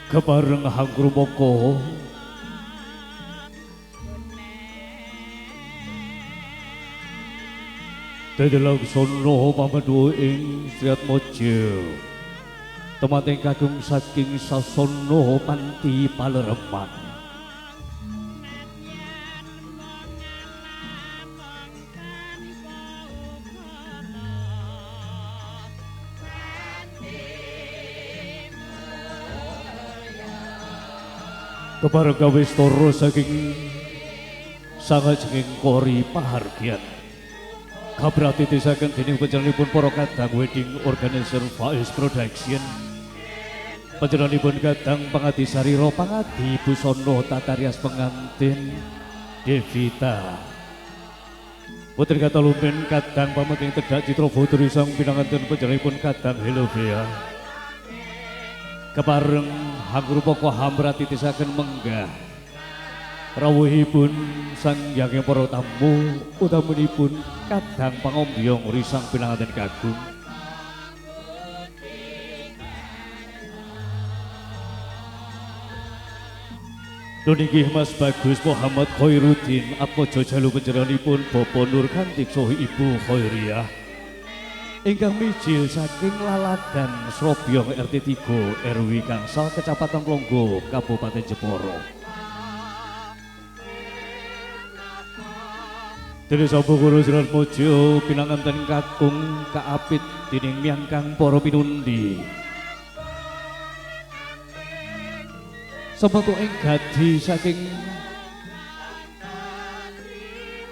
kebareng hangrumaka dadi laksana pamedhu ing Sriatmaja temateng kagem saking sasana panti palereman. Kepareng kawistara saking sangajenging kori pahargyan kabratitisaken dening panjenenganipun para kadang wedding organizer Faiz Production, panjenenganipun kadang pangadi sarira pangadi busana tatarias pengantin Devita, putri kata lumpen kadang pameting tedak citra putri sang pinanganten panjenenganipun kadang Hellovia. Kepareng hangrupaka hambratitisaken menggah rawuhipun sang hyanging para tamu utamunipun kadang pangombyong risang pinanganten kagung. Nunggih Mas Bagus Muhammad Khairuddin Atmaja jalu panjenenganipun Bapak Nur Kantik saha Ibu Khairiyah ingkang mijil saking Laladan Srobyong RT 3 RW Gangsal Kecamatan Plonggo Kabupaten Jepara. Dene sapa kula Sriatmaja pinanganten kakung kaapit dening miyangkang para pinundi. Sampun ing gadi saking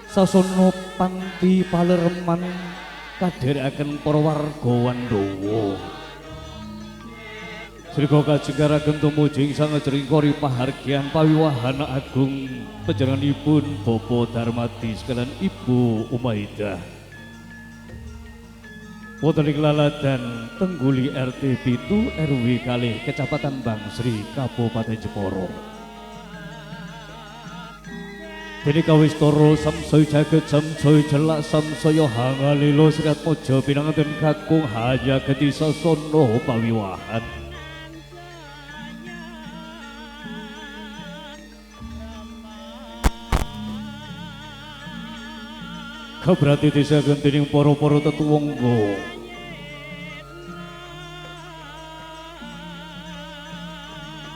sasana panti palereman kadherekaken para warga Wandawa. Sriga kajengaraken tumuju ing sangajenging kori pahargyan pawiwahan agung panjenenganipun Bapak Darmadi sekalian Ibu Umaidah. Wonten ing Laladan Tengguli RT 7 RW kalih Kecamatan Bangsri Kabupaten Jepara. Dene kawistara samsaya jaget samsaya jelak samsaya hangalila Sriatmaja pinanganten kakung hayagati sasana pawiwahan. Kabratitisaken dening para-para tetuwangga.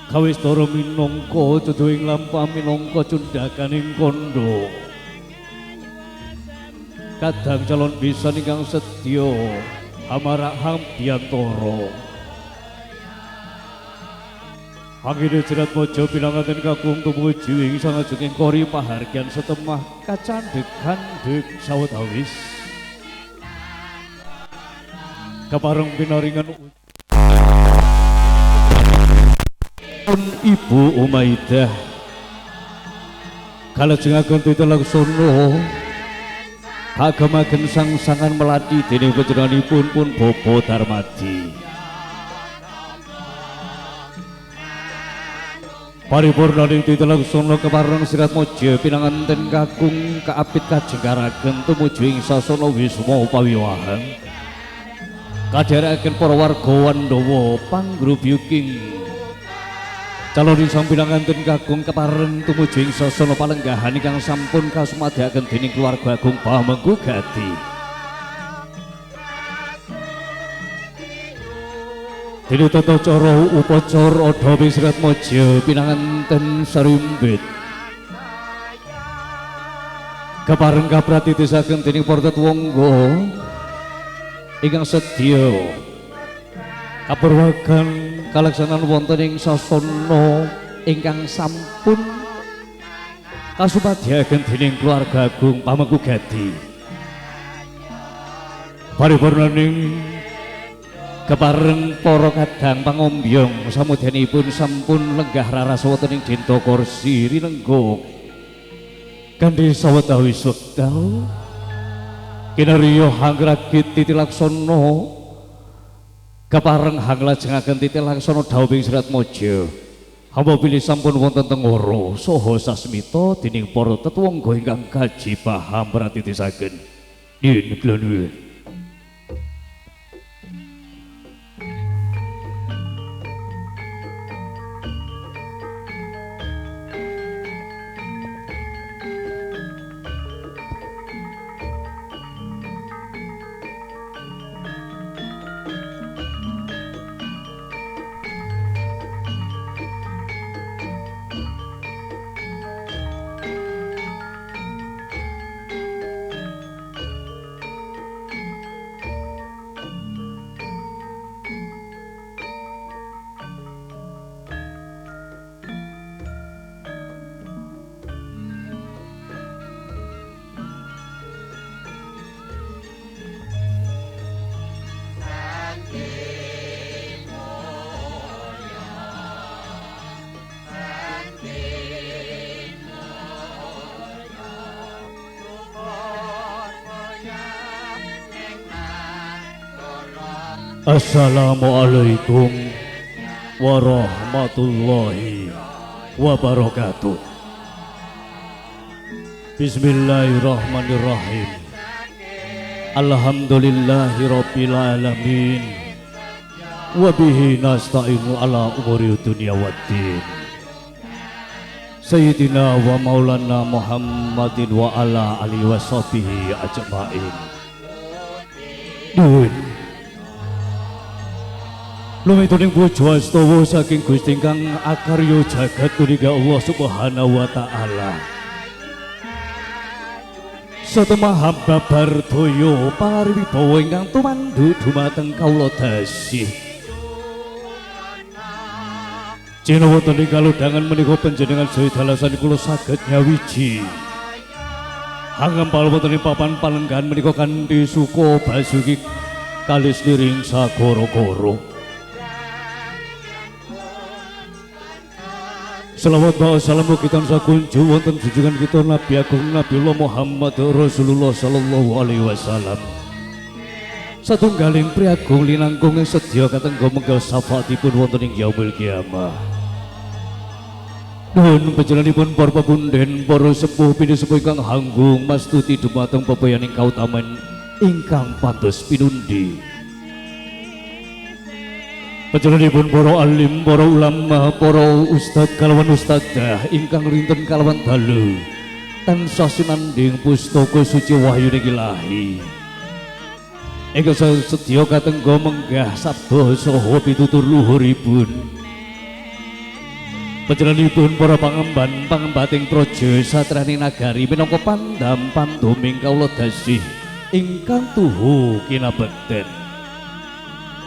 Kawistara minangka dodoing lampah minangka cundhakaning kandha. Kadang calon pisan ingkang setya amarah Hambiantara. Anggene Sriatmaja pinanganten kakung tumuju ing sangajenging kori pahargyan setemah kacandhekan dek sawetawis. Kepareng pinaringan Ibu Umaidah kalajengaken titelaksana kagemaken sang-sangan melati dening panjenenganipun pun Bapak Darmadi. Paripurnaning titelaksana kepareng Sriatmaja pinanganten kakung kaapit kajengaraken tumuju ing sasana wisma pawiwahan kadherekaken para warga Wandawa pangrubyuking calon sang pinanganten kakung kepareng tumuju ing sasana palenggahan ingkang sampun kasumadyaken dening keluarga agung Pamengku Gati. Dene tata cara upacara Dawe Sriatmaja pinanganten sarimbit kepareng kapratitisaken dening para tetuwangga ingkang sedya kaperwagan kalaksanan wonten ing sasana ingkang sampun kasumadyaken dening keluarga agung Pamengku Gati. Paripurnaning kepareng para kadang pangombyong samudyanipun sampun lenggah raras wonten ing Dinta Kursi rinengga kanthi sawetawis wekdal kinarya hangragit titilaksana kepareng hanglajengaken titilaksana dawuhing Sriatmaja hamba pilih sampun wonten tengoro saha sasmita dening para tetuwangga ingkang kaji paham pratitisaken yen kula nuwun. Assalamualaikum warahmatullahi wabarakatuh. Bismillahirrahmanirrahim. Alhamdulillahi rabbil alamin. Wa bihi nasta'inu ala umuri dunya waddin. Sayyidina wa maulana Muhammadin wa ala alihi wa sahbihi ajma'in. Nuwun lumituning bojo astawa saking Gusti kang akarya jagat punika Allah Subhanahu wa taala. Satemah hamba bardaya pariwibawa ingkang tumanduk dumateng kawula dasih. Jena wonten ing kalodhangan menika panjenengan saya dalasan kula saged nyawiji. Hangempal wonten ing papan palenggan menika kanthi suka basuki kalis liring sagara-gara. Selawat wa salamu kita sakunju wonten junjungan kita Nabi Agung Nabiullah Muhammad Rasulullah sallallahu alaihi wasallam. Satunggaling priagung linangkung sedya katengga menggal syafaatipun wonten ing yaumil kiamah. Nuhun panjenenganipun para pepunden, para sepuh pinisepuh ingkang hanggung mastuti dumateng pepayaning kautaman ingkang pados pinundi. Panjenenganipun para alim, para ulama, para ustad kalawan ustadzah ingkang rinten kalawan dalu tansah sinanding pustaka suci wahyuning Ilahi. Ingkang sedya katengga menggah sabda saha pitutur luhuripun. Panjenenganipun para pangemban pangembating praja satriyaning nagari minangka pandam panduming kawula dasih ingkang tuhu kinabekten.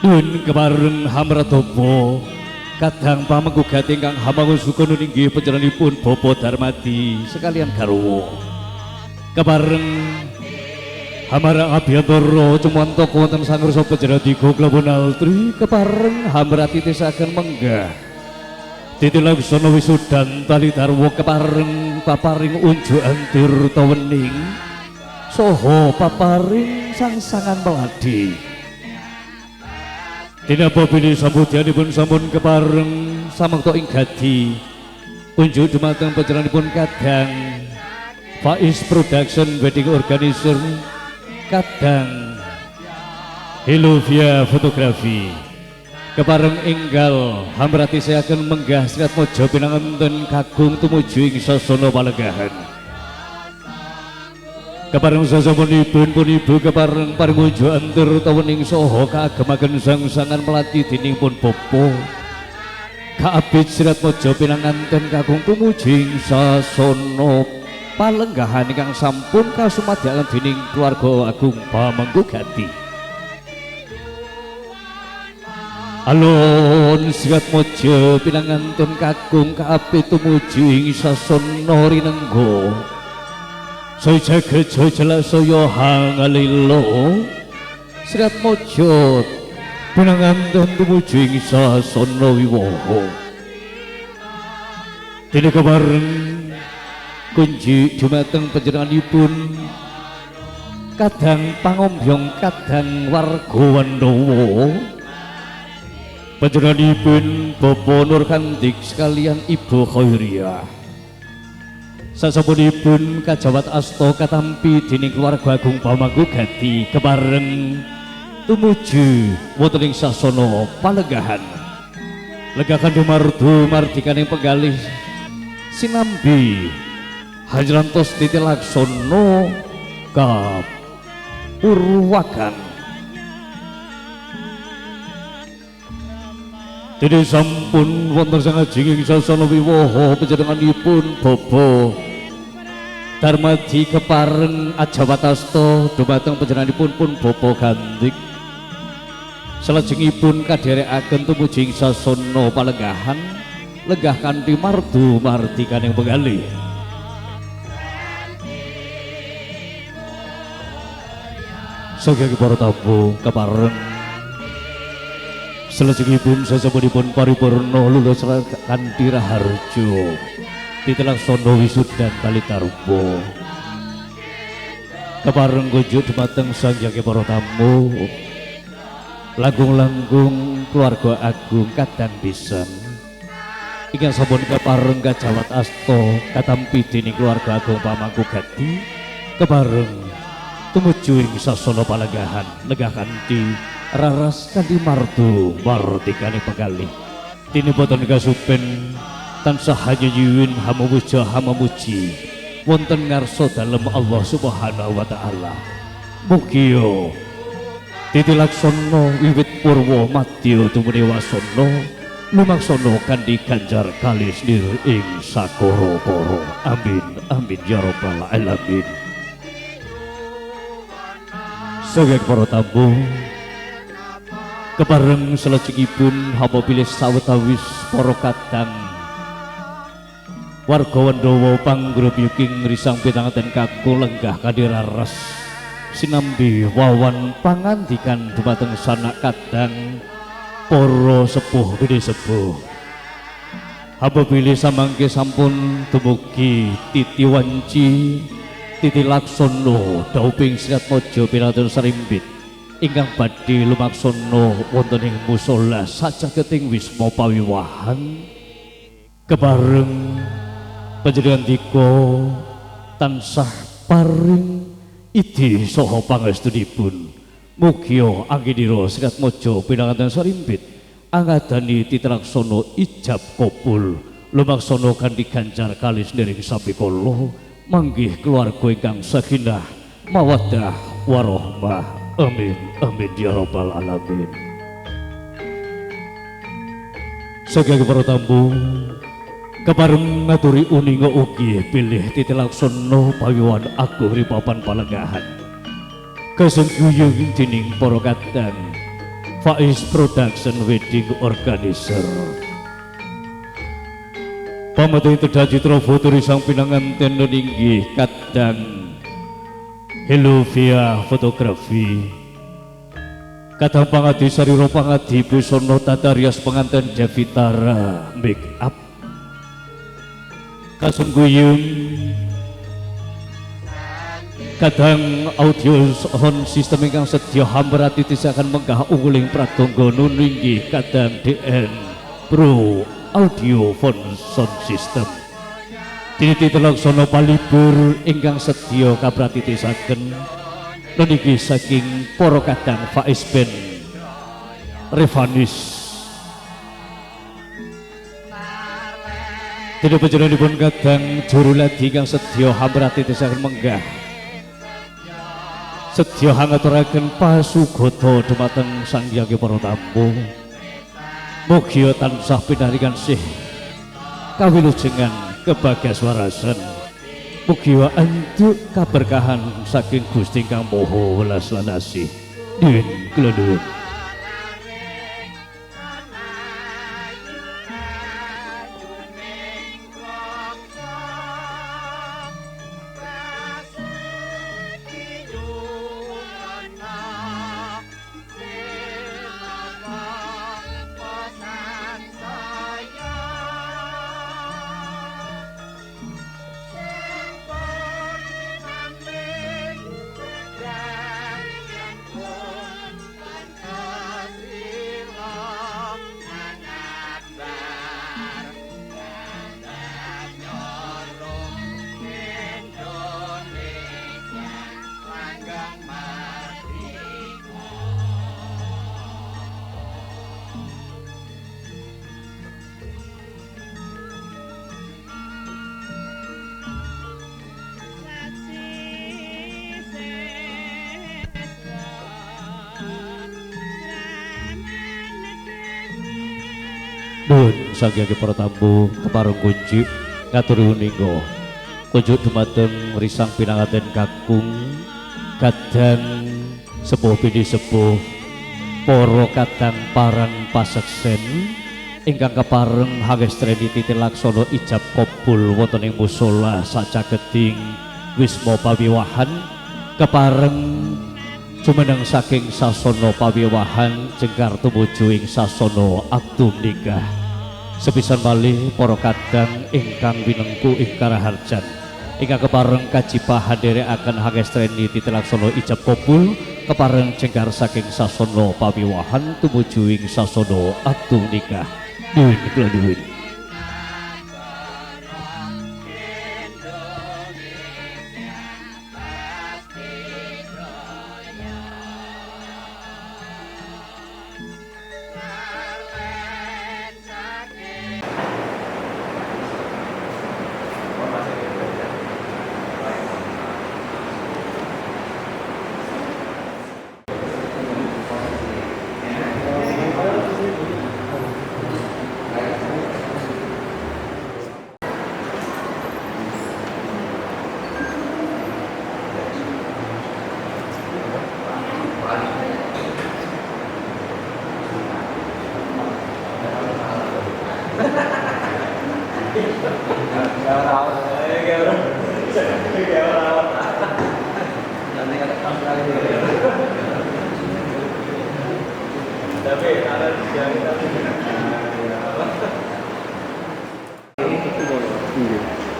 Nuhun kepareng hamratopo kadang pamenggugat ingkang hamangun sukun inggih panjenenganipun Bapak Darmadi sekalian garwa. Kepareng hamarang abiyantara cumantaka wonten sangrsa panjenengan kelawan altri kepareng hamrati tisaken menggah titilaksana wisudan tali darwa kepareng paparing unjuk antir tawening saha paparing sangsangan meladi. Dina bapini sambutyanipun sampun kepareng samangta ing gadi unjuk dumateng panjenenganipun kadang Faiz Production Wedding Organizer, kadang Hilovia Fotografi. Kepareng enggal hamrati saya akan menggah Srat Mojo pinanganten kagung tumuju ing sasana Palenggahan. Kepareng sasamunipun pun ibu kepareng paring unjuk antir tawening saha kaagemaken sangsangan melati dening pun Bapa Kaabid Srat Mojo pinanganten kakung tumuju ing sasana Palenggahan ingkang sampun kasumadyaken dening keluarga agung pamenggugati. Alon Srat Mojo pinanganten kakung Kaabid tumuju ing sasana rinengga. Saya jagat saya jelas saya hangalilo Srat Mojo pinanganten tumuju ing sasana wiwaha. Dene kepareng kunjuk dumateng panjenenganipun kadang pangombyong kadang warga Wandawa. Panjenenganipun Bapak Nurkandik sekalian Ibu Khairiyah. Sasampunipun kajawat asta katampi dening keluarga agung pamenggugati kepareng tumuju wonten ing sasana Palenggahan. Legakan dumardu mardikaning penggalih sinambi hajrantos titilaksana kapurwakan. Dene sampun wonten sangajenging sasana wiwaha panjenenganipun Bapak Darmadi kepareng ajawatasta dumateng panjenenganipun pun Bapak Gandik. Salajengipun kadherekaken tumuju ing sasana Palenggahan lenggah kanthi mardu mardikaning penggalih. Saking para tamu kepareng salajengipun sasampunipun paripurna lulus kanthi raharja titilaksana wisudan kali tarba. Kepareng kunjuk dumateng sanjake para tamu langgung-langgung keluarga agung kadang pisan ingkang sampun kepareng kajawat asta katampi dening keluarga agung Pamangku Gati kepareng tumuju ing sasana palenggahan lenggah kanthi raras kanthi martu martikane pegalih dene boten kasupen tansah nyuwun hamamuja hamamuji wonten ngarsa dalem Allah Subhanahu wa taala. Mugi titilaksana wiwit purwa madya tumune wasana lumaksana kanthi ganjar kalis nir ing sakara-kara. Amin amin ya rabbal alamin. Saking para tamu kepareng salajengipun hamba pilih sawetawis para kadang warga Wandawa panggrup yuking risang pitangaten kakung lenggah kanthi raras sinambi wawan pangandikan dumateng sanak kadang para sepuh gede sepuh. Hamba pilih samangke sampun dumugi titi wanci titi laksana dauping Sri Atmaja pinanganten Srimbit ingkang badhe lumaksana wonten ing musala sajageting wisma pawiwahan kepareng panjenengan dika tansah paring idi saha pangestunipun. Mugi anggenira Sri Atmaja pinanganten Srimbit angadani titlaksana ijab kabul lumaksana kanthi ganjar kalis niring sabikala manggih keluarga ingkang sakinah mawaddah warahmah. Amin amin ya rabbal alamin. Saking para tamu kepareng ngaturi uninga ugi pilih titilaksana pawiwahan agung ripapan palenggahan kasengkuyung dening para kadang Faiz Production Wedding Organizer. Pamadhi tedha citra foto risang pinanganten inggih kadang Hello via fotografi kadang pangadi sarira pangadi busana tata rias penganten Devitara make up kasungguyung kadang audio sound system ingkang sedya hamrati tisakan menggah ungguling pratangga nun inggih kadang DN Pro Audio Sound System. Titi telaksana palibur ingkang sedya kapratitisaken niki saking para kadang Faiz Ben Revanis. Dene panjenenganipun kadang juru ladi ingkang sedya hamratitisaken menggah sedya ngaturaken pasugata dumateng sang hyang para tamu. Mugi tansah pinaringan sih kawilujengan kebagaswarasan. Mugi antuk kaberkahan saking Gusti Kang Maha Welas lan Asih. Nuwun kula nuwun. Nuwun saking para tamu kepareng kunci ngaturi uninga kunjuk dumateng risang pinanganten kakung kadang sepuh bini sepuh para kadang paran paseksen ingkang kepareng hangestreni titilaksana ijab kabul wonten ing musala sajageting wisma pawiwahan kepareng jumeneng saking sasana pawiwahan jengkar tumuju ing sasana aktu nikah. Sepisan malih para kadang ingkang winengku ing karaharjan ingkang kepareng kajipahan dherekaken hangestreni titilaksana ijab kabul kepareng jengkar saking sasana pawiwahan tumuju ing sasana atu nikah. Nuwun kula nuwun.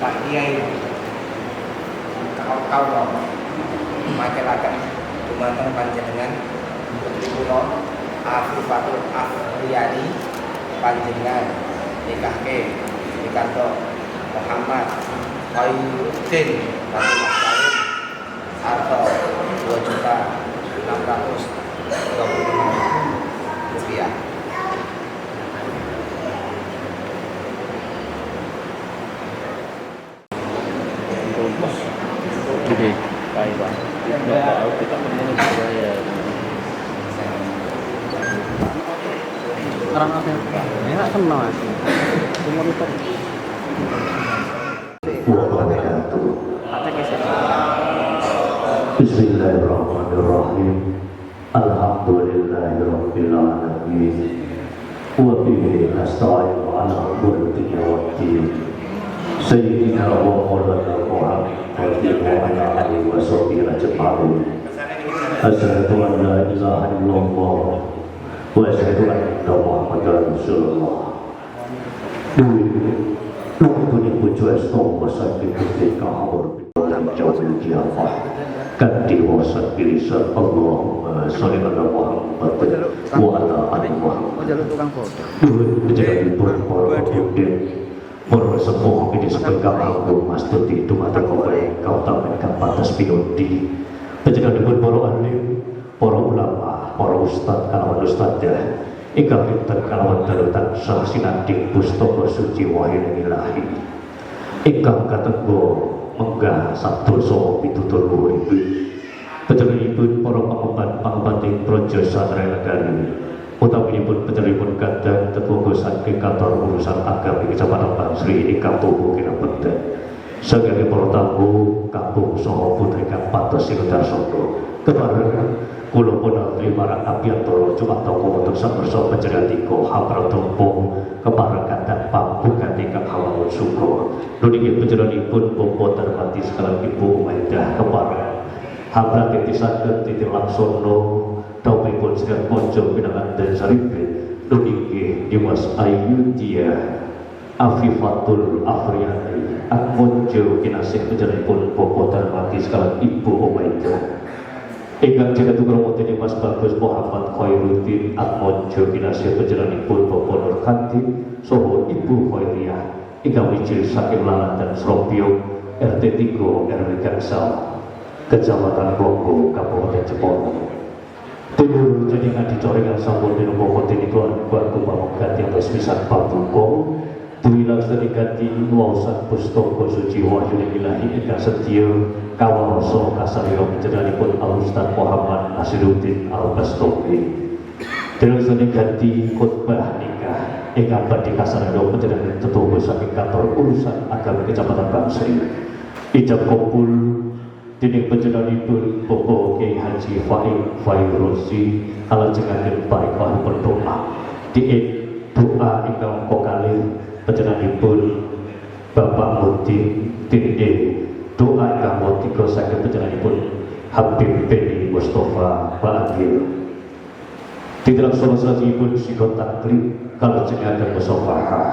Pak Kiai kau masyarakat dumateng panjenengan putri kula Afifatul Afriyani panjenengan nikahke dikantor Muhammad Khairuddin Rasulullah atau 2.625.000 rupiah. Jadi, baik Pak. Nggak tahu kita menunggu saya. Orang apa? Ya nggak kenal sih. Umur itu. Bismillahirrahmanirrahim. Alhamdulillahirabbil alamin. Wa bihi nasta'inu ala umuri dunya waddin. Sayyidina wa maulana Muhammad wa ala alihi wa sahbihi ajma'in. Asyhadu an la ilaha illallah wa asyhadu anna Muhammadar Rasulullah. Nunggu pujo estomo sakti putih kahur dalam jawab jawab kan diwasan bilisan Allahumma sholli ala Muhammad wa ala ali Muhammad. Menjadi berpura Moro sepuh ini sepegang aku mastuti dumateng kau tamen pantas pinudi penjaga dipun para alim, para ulama, para ustad kalawan ustadzah ingkang pinten kalawan dalu tansah sinanding pustaka suci wahyu ilahi ingkang katenggo menggah sabda saha pitutur urip panjenenganipun para pangemban ing praja Satria Negari utaminipun panjenenganipun kadang tetuga saking kantor urusan agama Kecamatan Bangsri ingkang tuhu kinabekten saking para tamu kampung saha putri kang patos sinudarsana kepareng kula punatri marang abiyantara Jumatau komodo sapersa panjenenganipun hapratompo kepareng kadang pambukan ingkang hawangun suka nuniki panjenenganipun Bapak Darmati sekalian Ibu Maidah kepareng habrate disaged titik laksana Taupipun sedang pojok pinangan dan saripin nuniki Dimas Ayudhya Afifatul Afriyani Akmonjo kinasih penjenenganipun Bapak Darmati sekalian Ibu Omaidah ingkang jagat tukromote Dimas Bagus Muhammad Khairuddin Akmonjo kinasih penjenenganipun Bapak Nurkhanti saha Ibu Khairiyah ingkang wijil saking Lalan dan Sropio RT 3 RW Gangsal Kecamatan Bonggo Kabupaten Jepara. Tidur jadi ngadi corengan sampun di nomor konten iklan buat kumamang ganti atas misan pabukong tuilang sedih ganti wawasan pustaka suci wahyu ilahi ingkang setia kawaroso kasariro penjenenganipun Al-Ustaz Muhammad Nasiruddin Al-Bastomi tidur sedih ganti khutbah nikah ingkang badhe kasariro penjenengan tetuga saking kantor urusan agama Kecamatan Bangsri ijab kumpul dening panjenenganipun Bapak Kyai Haji Fairozi kalajengaken barikah berdoa di doa ingkang kalih panjenenganipun Bapak Muti tinde doa ingkang motika saking panjenenganipun Habib Beni Mustafa Bagil tidak salajengipun sika taklif kalajengaken musafahah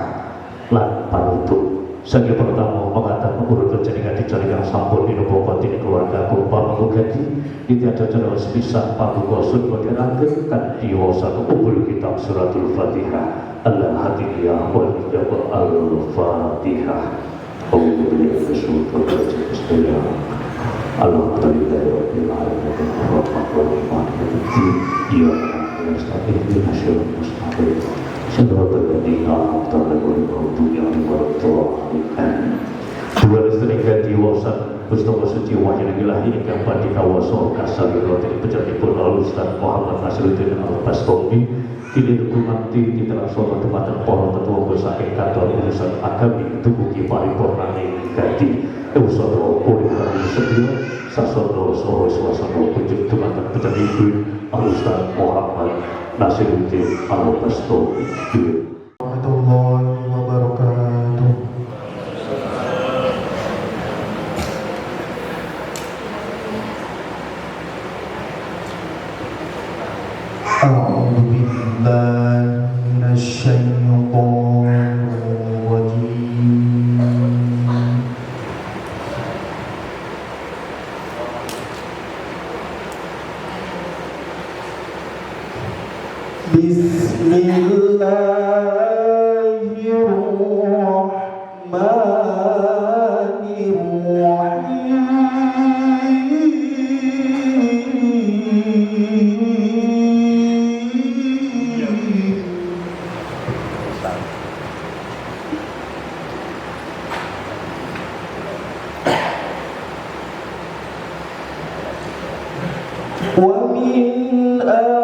lan panutup Sagi pertama mengatakan urut jaringan dijaringan sampun di nopo pati keluarga kumpa mengugati di tiada cara sepisah paduka sun moderaken kan diwasa kumpul kitab suratul Fatihah al-hadiyah wal ijabah al-Fatihah. Alhamdulillah bismillah. Alhamdulillah rabbil alamin arrahmanir rahim. Ya nasta'inu nasyurul mustaqim. Sallallahu alaihi wa sallam dunia warahmatullahi. Dua listrik ganti wawasan Pustaka Suci Wahyu Ilahi ingkang badhe kawasa kasalira pejatipun Al-Ustaz Muhammad Nasruddin Al-Bastomi kini dukunganti diterasono dumateng para tetua saking kantor urusan agami dumugi paripurnane ganti usara urip sedaya sasana saha swasana kunjuk dumateng pejatipun Al-Ustaz Muhammad Nasruddin Al-Bastomi. Warahmatullahi wabarakatuh. A'udzu billahi minasy syaithanir rajim. ومن آياته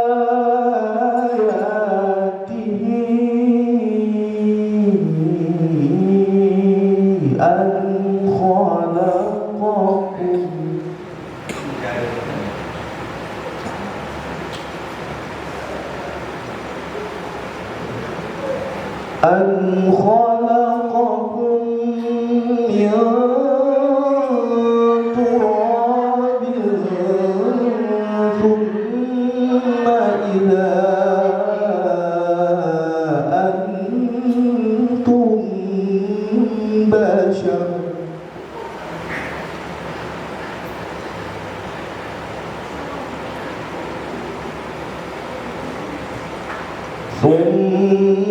أن خلقكم من تراب ثم إذا أنتم بشر ثم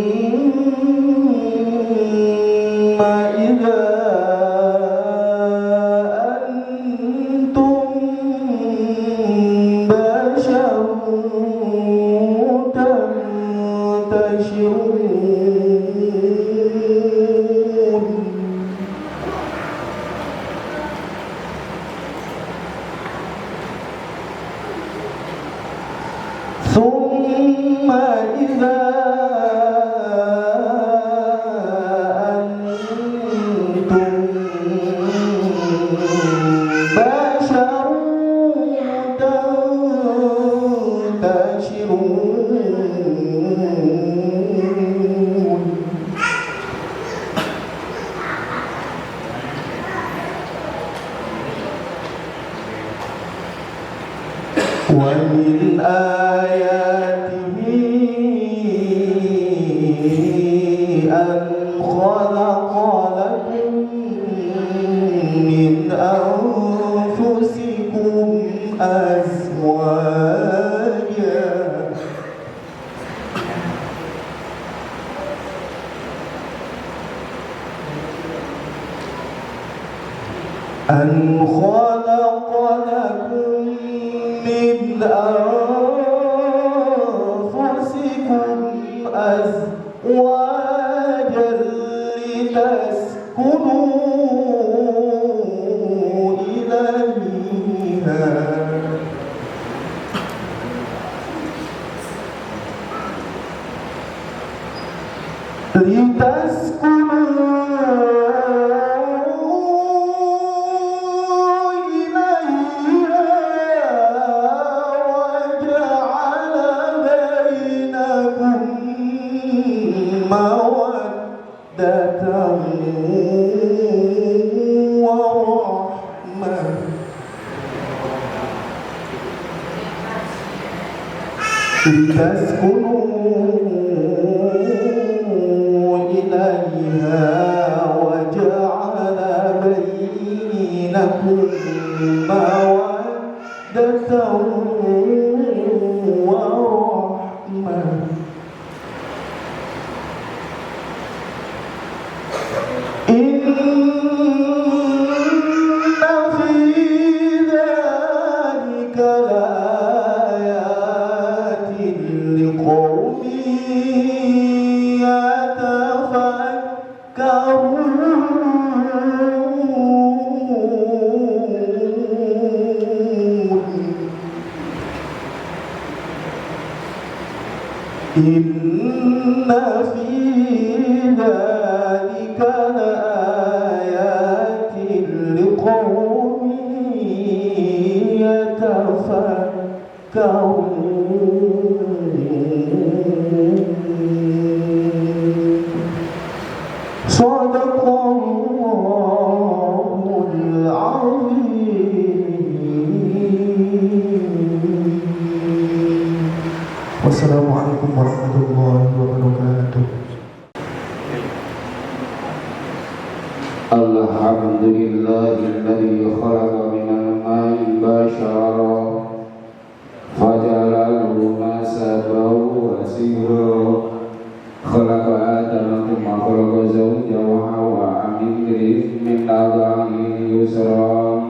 إذا أنتم بشر تنتشرون ثم إذا أنتم بشر تنتشرون ومن آياته أن خلق لكم من أنفسكم أزواجا أن خلق لكم من أنفسكم أزواجا لتسكنوا إليها لتسكنوا إليها وجعل لكم مودة ورحمة إن في ذلك لآيات لقوم إن في ذلك لآيات لقوم يتفكرون صدق الله العظيم والسلام عليكم ورحمة الله وبركاته. الحمد لله الذي خلق من الماء بشرا فجعله نسبا وسيرا خلق آدم ثم خلق زوجه وحواء من أضعه يسرا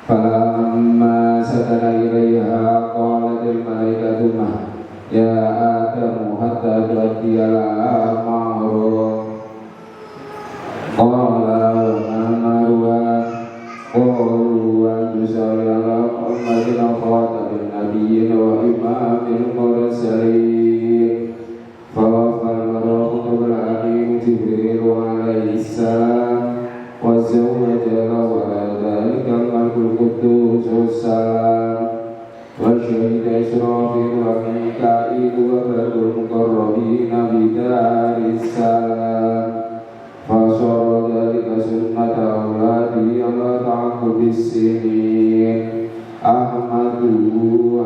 فلما سكن إليها قالت الملائكة يا آدم حتى تؤدي لها مهرا قال وما مهرها قالوا أن تصلي على محمد خاتم النبيين وإمام المرسلين فوفى الملائكة بالأمين جبريل عليه السلام وزوجه وذلك الملك القدوس السلام وشهد إسرافيل وميكائيل وبعض المقربين بدار السلام فصار ذلك سنة أولاده على تعقب السنين أحمده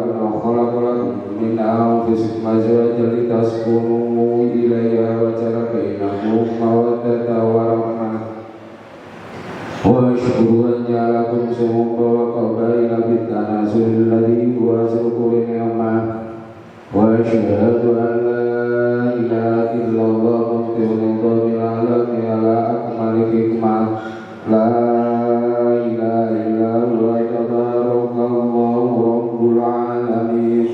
أن خلق لكم من أنفسكم أزواجا لتسكنوا إليها وجعل بينكم مودة ورحمة واشكر أن جعلكم شعوبا وقبائل بالتناسل الذي هو شكر النعمة وأشهد أن لا إله إلا الله مبدئ النظام العالمي على أكمل حكمة لا إله إلا هو تبارك الله رب العالمين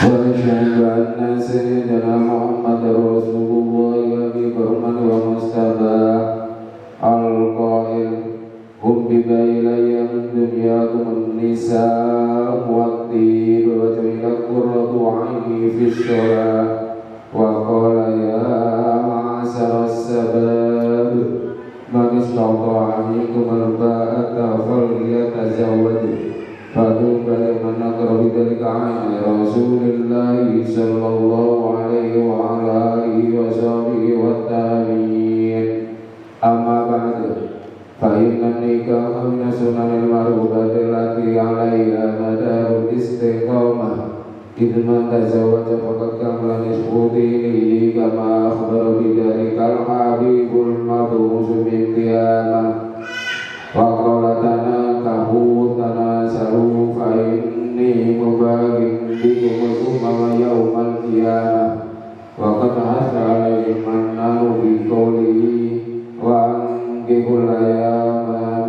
وأشهد أن سيدنا محمد رسول الله أبي بكر ومصطفى القائل هم بما إلي من دنياكم النساء والطيب وجعلت قرة عيني في الصلاة وقال يا معشر الشباب من استطاع منكم الباءة فليتزوج فطوبى لمن نظر بذلك عين رسول الله صلى الله عليه وعلى آله وصحبه والتابعين أما بعد فإن النكاح من سنن المعروفة التي عليها مدار الاستقامة إذ من تزوج فقد كمل نصف دينه كما أخبر بذلك الحبيب المبعوث بالقيامة وقال تناكحوا تناسلوا فإني مباغ بكم الأمم يوم القيامة وقد حث عليهم أنه بقوله وأنكحوا الأيام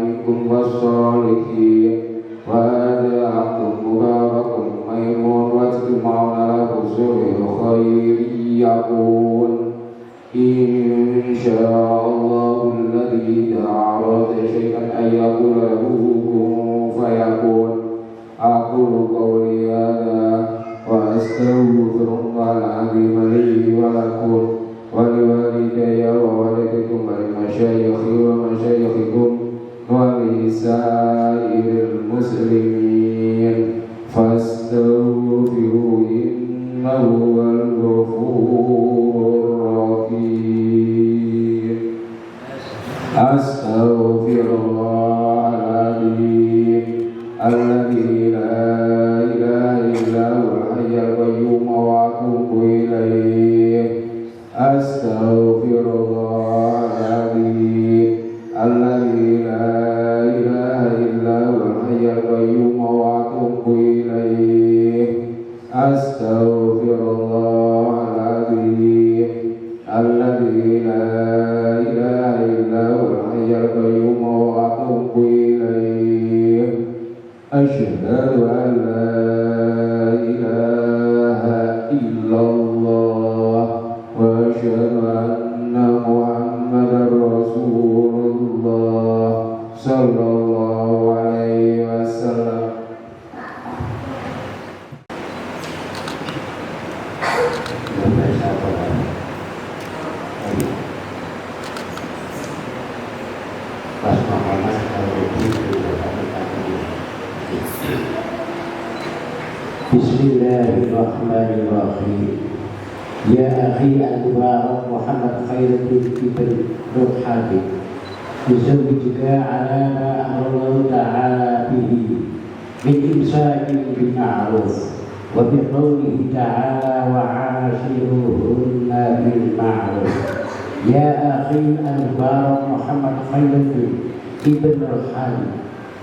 منكم والصالحين وهذا عبد مبارك ميمون واجتمعنا له سوء الخير يقول إن شاء الله الذي أراد شيئا أن يقول له كن فيكون أقول قولي هذا وأستغفر الله العظيم لي ولكم ولوالدي ووالدكم ولمشايخي ومشايخكم ولسائر المسلمين فاستغفروا إنه هو الغفور الرحيم أستغفر الله العظيم الذي لا إله إلا هو الحي القيوم وأتوب إليه أستغفر الله العظيم الذي لا الذي لا إله إلا هو الحي القيوم وأتوب إليه أشهد أن لا إله إلا الله وأشهد أن محمدا رسول الله صلى الله عليه وسلم. Bismillahirrahmanirrahim. Ya akhi al-mubarak Muhammad Khairuddin ibn Ruhadi yuzawwijuka ala ma amara ta'ala bihi min imsakin bil ma'ruf wa bi qawlihi ta'ala wa 'ashiruhunna bil ma'ruf. Ya akhi al-mubarak Muhammad Khairuddin ibn Ruhadi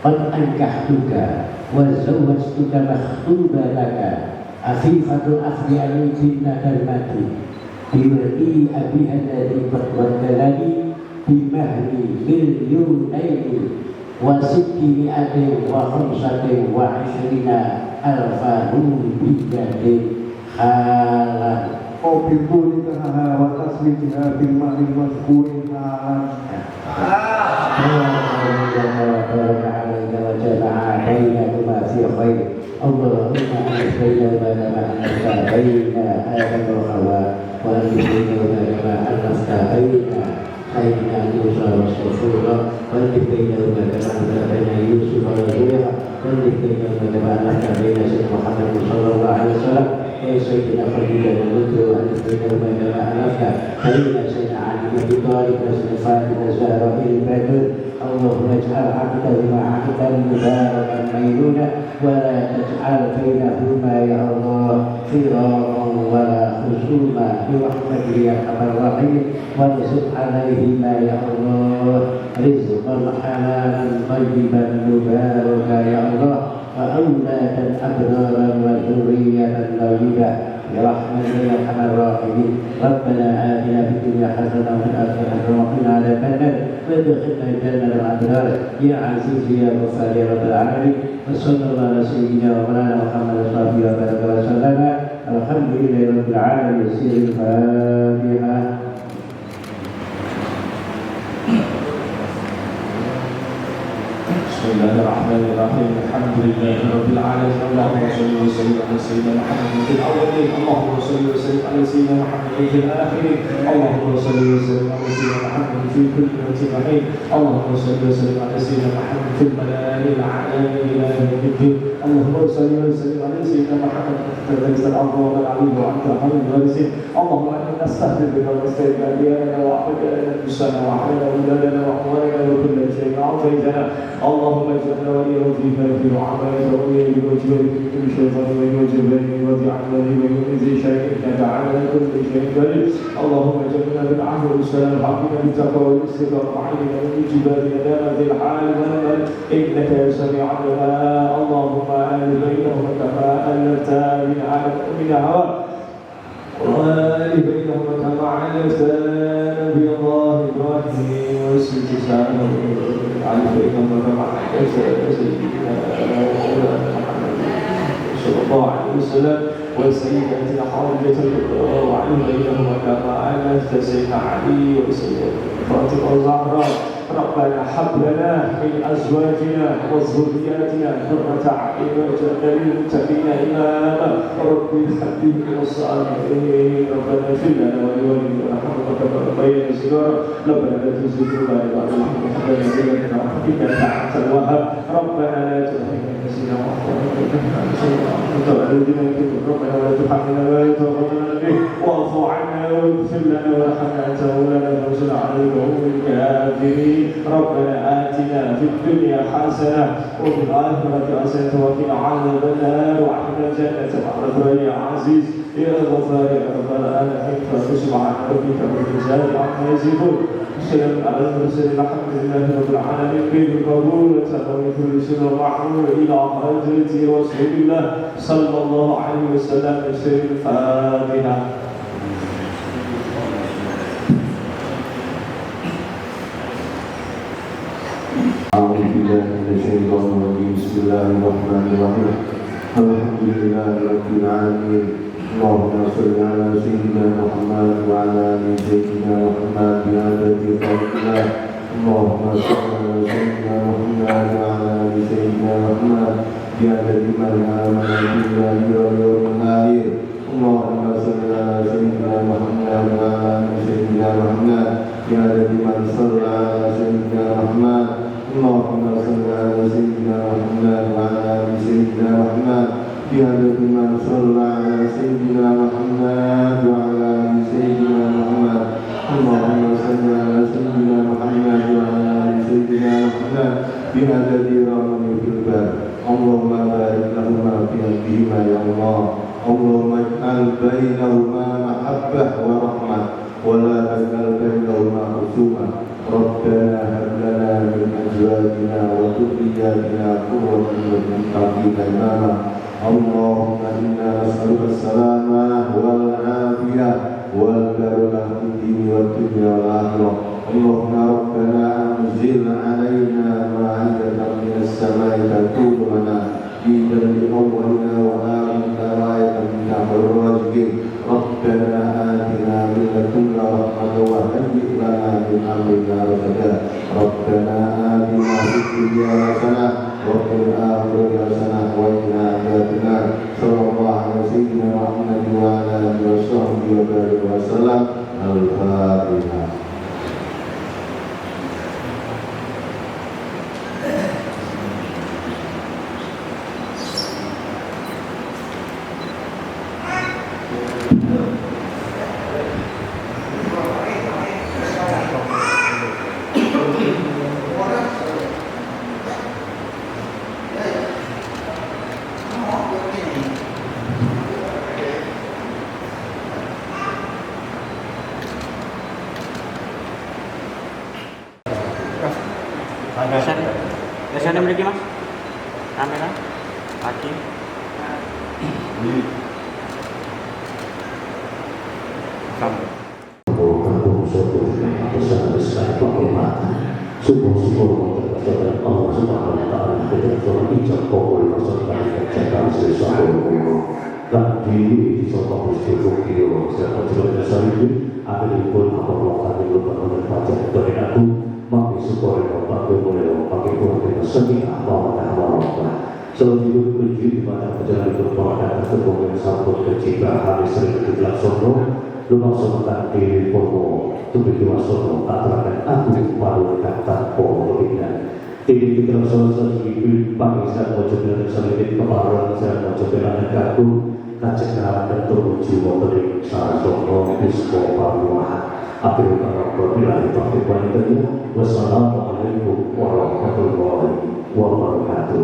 qad ankahtuka wa zawwajtuka makhtubataka Afifatul afdiyani binnatal mati Biwadi abiha alladhi qad waddalani Bimahri milyunaini Wa sikki mi'atin wa khamsatin wa ishrina alfa rubiyatin halan. Oh bilkuli kahaha wa tasmikiha bil ma'il mazkurin halan. اللهم ألف بيننا كما ألفت بين آدم وحواء وألف بيننا كما ألفت بين سيدنا موسى وصفورا وألف بيننا كما ألفت بين يوسف وزليخا وألف بيننا كما ألفت بين سيدنا محمد صلى الله عليه وسلم وسيدنا خديجة ومكة وألف بيننا كما ألفت بين سيدنا علي بن طالب وسيدنا فاطمة الزهراء البدر. اللهم اجعل عبدهما عبدا مباركا ميمونا ولا تجعل بينهما يا الله فراقا ولا خصوما برحمتك يا ارحم الراحمين وارزق عليهما يا الله رزقا حلالا طيبا مباركا يا الله وأولادا أبرارا وذرية طيبة برحمتك يا ارحم الراحمين. ربنا آتنا في الدنيا حسنة وفي الآخرة حسنة وقنا عذاب النار وادخلنا الجنة الأبرار يا عزيز يا غفار يا رب العالمين. وصلى الله على سيدنا ومولانا محمد صلى الله عليه وسلم. الحمد لله رب العالمين. سير الفاتحة. بسم الله الرحمن الرحيم. الحمد لله رب العالمين. اللهم صل وسلم على سيدنا محمد في الاولين. اللهم صل وسلم على سيدنا محمد في الاخرين. اللهم صل وسلم على سيدنا محمد في كل مكان. اللهم صل وسلم على سيدنا محمد في الملائكه الاعلى الى يوم الدين. اللهم صل وسلم على سيدنا محمد في ليس الارض ولا العلي وانت خير الوارثين. اللهم انا نستهدف بك ونستهدف بنا واحبنا بسنا وحنا اولادنا واخواننا وكل شيء اعطيتنا. اللهم اجعلنا وليا وظيفا في وعمالك وليا بوجهك من كل شيطان وجبان وضعنا ومن ذي شيء نجعلنا كل شيء قريب. اللهم اجعلنا بالعفو والسلام حقنا بالتقوى والاستقامه وعلمنا من جبال ندامه ذي الحال والمال انك يا سميع الدعاء. اللهم الف بينهم كما الفت من هوى والف بينهم كما علمت نبي الله ابراهيم واستجسامه على بينهم كما علمت سيدنا محمد صلى الله عليه وسلم وسيدتنا حرجة وعلم بينهم كما علمت سيدنا علي وسيدنا فاطمة الزهراء. ربنا هب لنا من ازواجنا وذرياتنا قرة اعين واجعلنا للمتقين اماما. رب الحبيب الى الصالحين. ربنا اغفر لنا ولوالدينا وارحمنا كما ربيانا صغارا. ربنا لا تزغ قلوبنا بعد إذ هديتنا وهب لنا من لدنك انك انت الوهاب. ربنا لا تؤاخذنا إن نسينا واخطانا ربنا ولا تحملنا ولا تغفرنا به واعف عنا واغفر لنا وارحمنا انت مولانا فانصرنا على القوم الكافرين. ربنا آتنا في الدنيا حسنة وفي الآخرة حسنة وقنا عذاب النار وادخلنا الجنة مع الأبرار يا عزيز يا غفار يا رب العالمين. فسبحان ربك رب العزة عما يصفون وسلام على المرسلين الحمد لله رب العالمين. بالقبول وتقبل كل سر محمود إلى حضرة رسول الله صلى الله عليه وسلم. بسر الفاتحة. Bismillahirrahmanirrahim. Alhamdulillahirabbil alamin. Allahumma shalli ala sayyidina Muhammad wa ala ali sayyidina Muhammad bi adadi khalqillah. Allahumma shalli ala sayyidina Muhammad wa ala ali sayyidina Muhammad bi adadi man amana billahi wal yawmil akhir. Allahumma shalli ala sayyidina Muhammad wa ala ali sayyidina Muhammad bi adadi man shalla ala sayyidina Muhammad. Allahumma shalli ala sayyidina Muhammad wa ala ali sayyidina Muhammad bi adadi man shalla ala sayyidina Muhammad wa ala ali sayyidina Muhammad. Allahumma shalli ala sayyidina Muhammad wa ala ali sayyidina Muhammad bi adadi ramani fil bar. Allahumma barik lahuma fi ahlihima ya Allah. Allahumma ij'al bainahuma mahabbah wa rahmah wa la taj'al bainahuma husumah. Rabbana hab lana min azwajina wa dhurriyyatina qurrata a'yun imama. Allahumma inna nas'aluka as-salamah wal afiyah wal barakah fid dini wad dunya wal akhirah. Allahumma rabbana anzil 'alaina ma'idatan minas sama'i takunu lana idan li awwalina wa akhirina ayatan min ar-rajiin. Rabbana atina min ladunka rahmatan wa hayyi' lana min amrina rashada. Rabbana atina fid dunya hasanah wa fil akhirati hasanah wa qina adzabannar. Sallallahu alaihi sayyidina Muhammad wa ala alihi wa sahbihi wa barik wa sallam. Al-Fatihah. Biasanya memiliki mas kamera lagi selanjutnya kunci di mana perjalanan berbahagia terhubung sambut kecil habis sering dilaksanakan rumah sementara di Pomo tujuh diwasono antara aku baru kata Pomo ini jadi kita selesai pagi saya mau coba selidiki kemarin saya mau coba mengaku kacau dan terwujud dari Sarsono Bispo Papua akhirnya berbila di waktu wanitanya. Wassalamualaikum warahmatullahi wabarakatuh.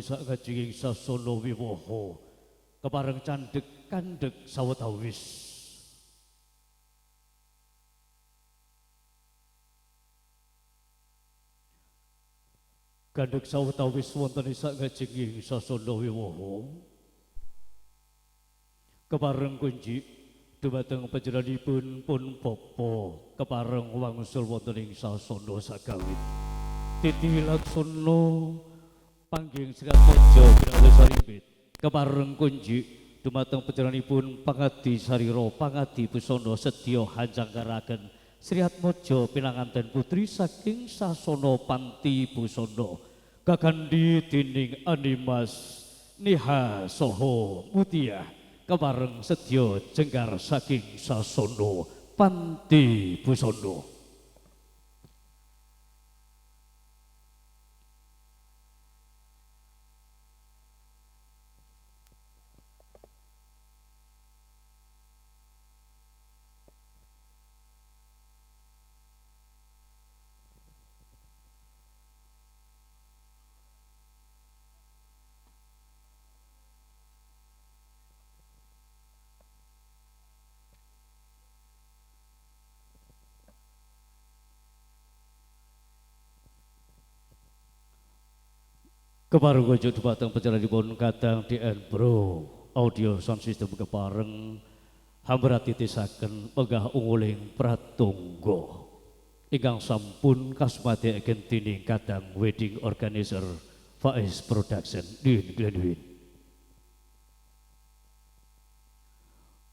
Kajing sasono wiwoho kepareng candek kandek sawetawis kandek sawetawis wonten sak kajing sasono wiwoho kepareng kunci dumateng panjenenganipun pun popo kepareng wangsul wonten ing sasono sagawit titi laksana pangging sekat mojo binang sarimbit kepareng kunci dumateng panjenenganipun pangadi sarira pangadi busana sedya hanjangkaraken Sri Atmojo pinanganten putri saking Sasono Panti Busono kakandhi dening Animas Niha Soho Mutia kepareng sedya jenggar saking Sasono Panti Busono. Kepareng wujud dumateng panjenenganipun kadang DN Bro audio sound system kepareng hambra titisaken menggah unguling pratungga ingkang sampun kasmadyaken dening kadang wedding organizer Faiz Production Din Glenwin.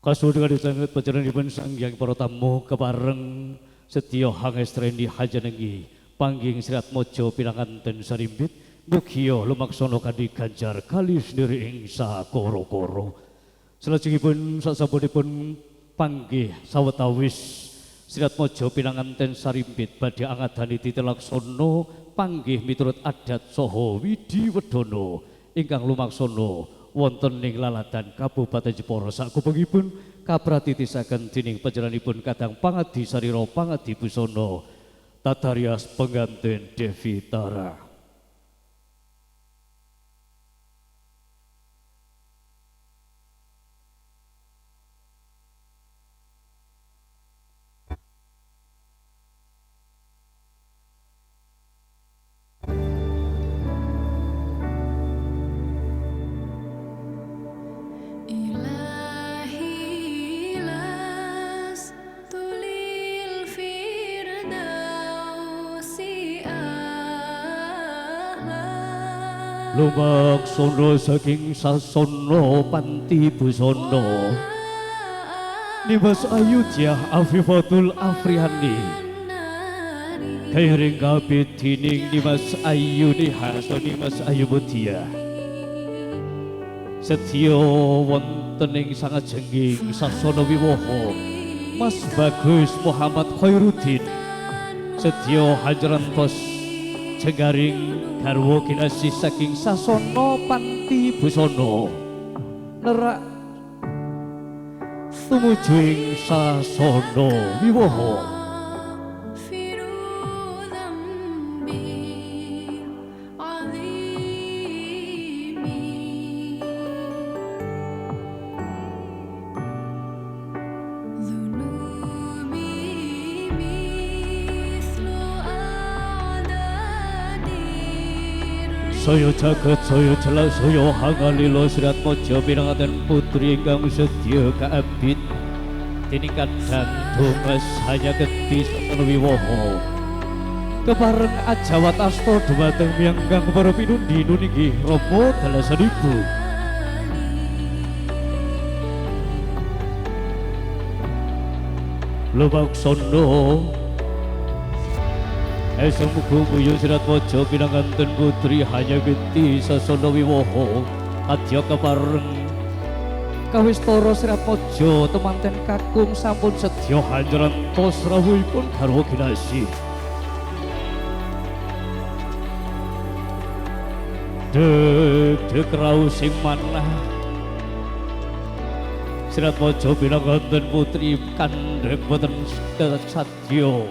Kasuhun kadang panjenenganipun sangyang para tamu kepareng sedya hangestreni hajanengi pangging Sri Atmojo pinanganten sarimbit mugia lumaksana kanthi ganjar kalih sendiri ing sakara-kara. Salajengipun sasampunipun panggih sawetawis Sri Atmojo pinanganten sarimbit badhe angadani titelaksana panggih miturut adat saha widiwedana ingkang lumaksana wonten ing laladan Kabupaten Jepara sakupengipun kapratitisaken dening panjenenganipun kadang Pangadi Sarira Pangadi Busana Tatarias pengantin Devi Tara. Lumaksana saking Sasono Panti Busana Nimas Ayudyah Afifatul Afriani kairing kabeh dening Nimas Ayu Nihaso Nimas Ayu Mutia sedya wonten ing sangajenging Sasono Wiwaha Mas Bagus Muhammad Khairuddin sedya hanjrantos jenggaring garwa kinasih saking Sasono Panti Busana nerak tumuju ing Sasono Wiwaha. Saya jagat, saya jelas, saya hangalilo Sri Atmojo pinanganten putri ingkang sedya kaabit dening kadang Thomas hanya gedhi Sasono Wiwaha kepareng ajawat asta dhumateng miyangkang para pinundi niki Rama Dalasanipun. Lumaksana esuk muga-muga Sri Atmojo pinanganten putri hanya gedhi Sasono Wiwaha adya kepareng kawistara Sri Atmojo temanten kakung sampun sedya hanjrantos rawuhipun garwa kinasih. Deg raos sing manah Sri Atmojo pinanganten putri kandhek boten sadya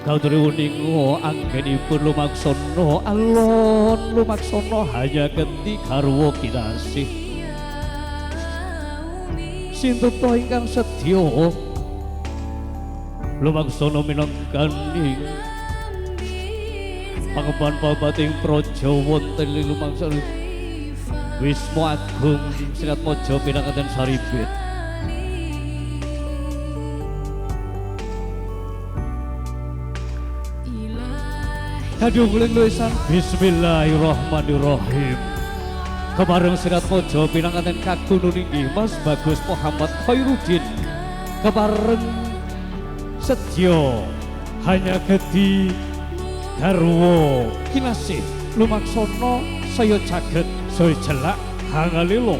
Kauturi uningo anggenipun lumaksana alon lumaksana hanya gedhi garwa kinasih sintuta ingkang sedya lumaksana minangkaning pangemban pabating praja wonten ing lumaksana Wisma Agung Sri Atmojo pinanganten sarimbit. Kadung leluisan Bismillahirrahmanirrahim kepareng Sri Atmojo pinanganten kakung niki Mas Bagus Muhammad Khairuddin kepareng setyo hanya gedi garwa kinasih lumaksana saya caget saya jelak hangalelo.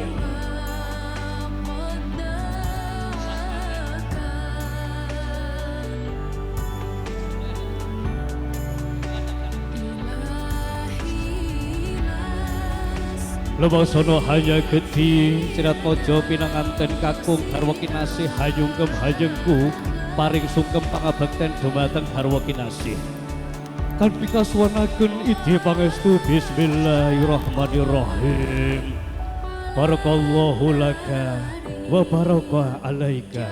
Lumaksana hanya gedi sirat mojo pinanganten kakung garwa kinasih hayungkem hayengku paring sungkem pangabekten dumateng garwa kinasih. Kanthi kasuwanaken ide pangestu bismillahirrahmanirrahim. Barakallahu laka wa baraka alaika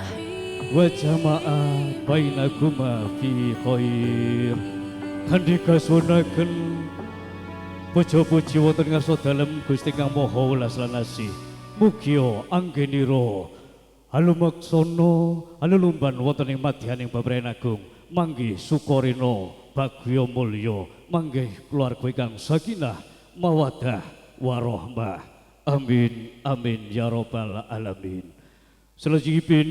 wa jama'a bainakuma fi khair. Kanthi kasuwanaken puji-puji wonten ngarsa dalem Gusti Kang Maha Welas lan Asih. Mugia anggenira halumaksana halulumban wonten ing madyaning babaran agung. Manggih sukarina bagya mulya manggih keluarga ingkang sakinah mawaddah warahmah. Amin amin ya rabbal alamin. Selajengipun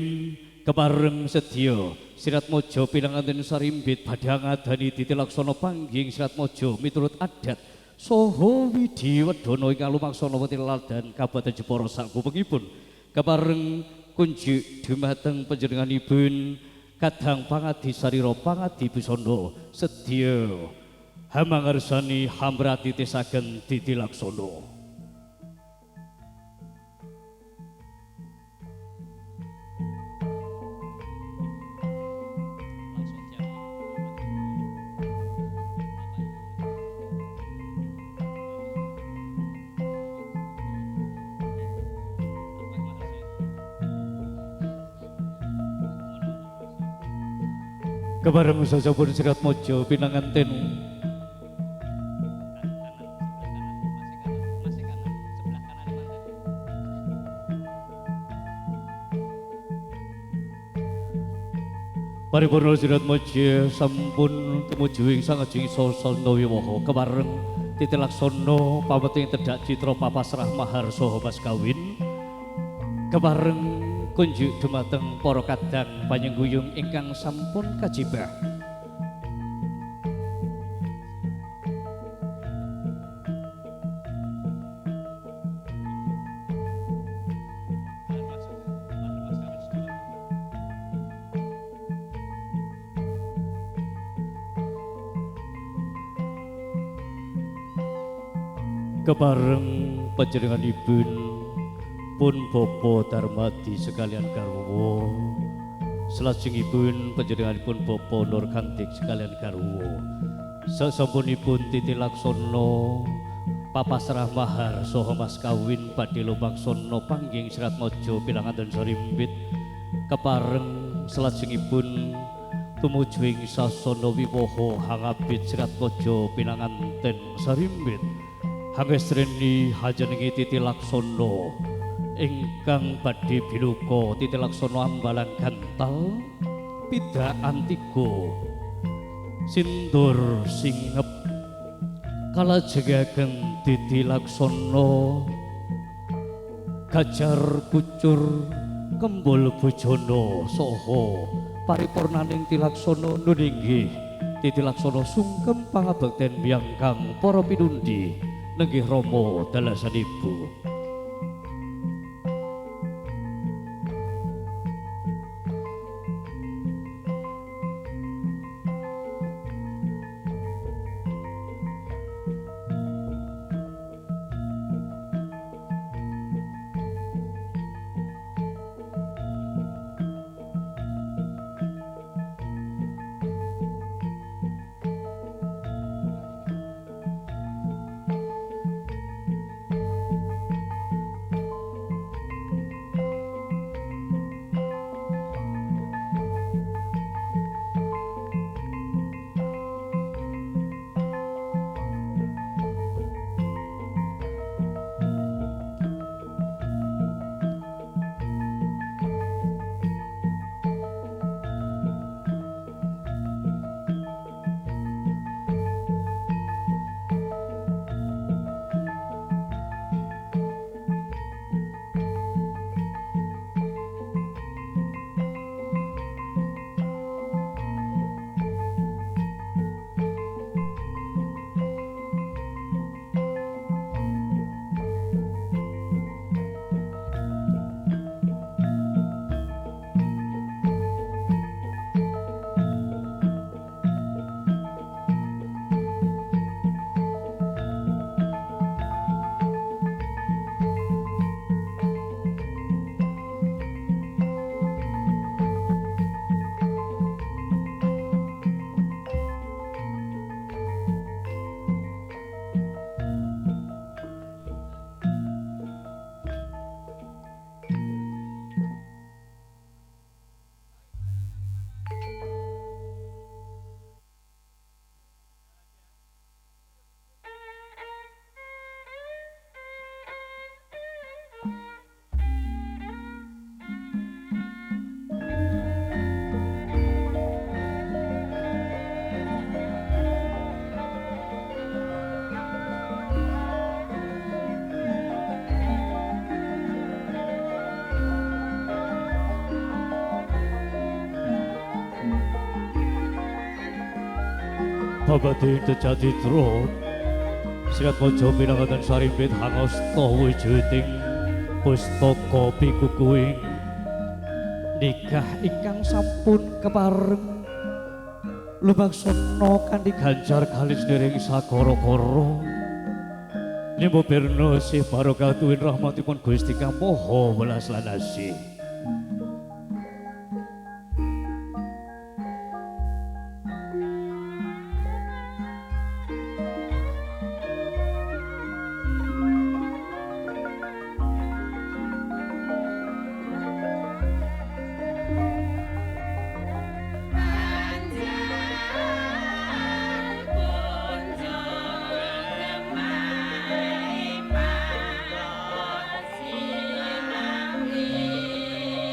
kepareng sedya sirat mojo pinanganten sarimbit badhe ngadani titilaksana panggih sirat mojo miturut adat saha widhi wedana ingkang lumaksana wonten Ladan Kabupaten Jepara sakupengipun kepareng kunjuk dumateng panjenenganipun Kadang Pangadi Sarira Pangadi Busana sedya hamangarsani hamrati tesaken titilaksana. Kebareng sasapun sirat mojo pinanganten paripurna sirat mojo sampun tumuju ing sangajeng sasana wiwaha kebareng titilaksana pameting tedhak citra papasrah mahar saha pas kawin kebareng kunjuk dumateng para kadang panyengguyung ingkang sampun kajibah. Kebareng panjenenganipun pun Bapa Darmadi sekalian garwa salajengipun panjenenganipun Bapa Nur Kantik sekalian garwa sasampunipun titilaksana papasrah mahar saha mas kawin badhe lumaksana panggih sirat mojo pinanganten sarimbit kepareng salajengipun tumuju ing sasana wiwaha hangabit sirat mojo pinanganten sarimbit hangestreni hajenengi titilaksana ingkang badhe biluka titilaksana ambalan gantal pidhaan tiga sindur singep kalajengaken titilaksana gajar kucur kembul bojana saha paripurnaning tilaksana nuninggih titilaksana sungkem pangabekten miyangkang para pinundi nenggih Rama dalasanipun. Abadi terjadi terus Sirat mojo pinanganten sarimpit hangasta wujuding pustaka pikukuing nikah ingkang sampun kepareng lumaksana kanthi ganjar kalis nering sagara-gara nimbo pirna sih barokah tuwin rahmatipun Gusti Kang Maha Welas lan Asih.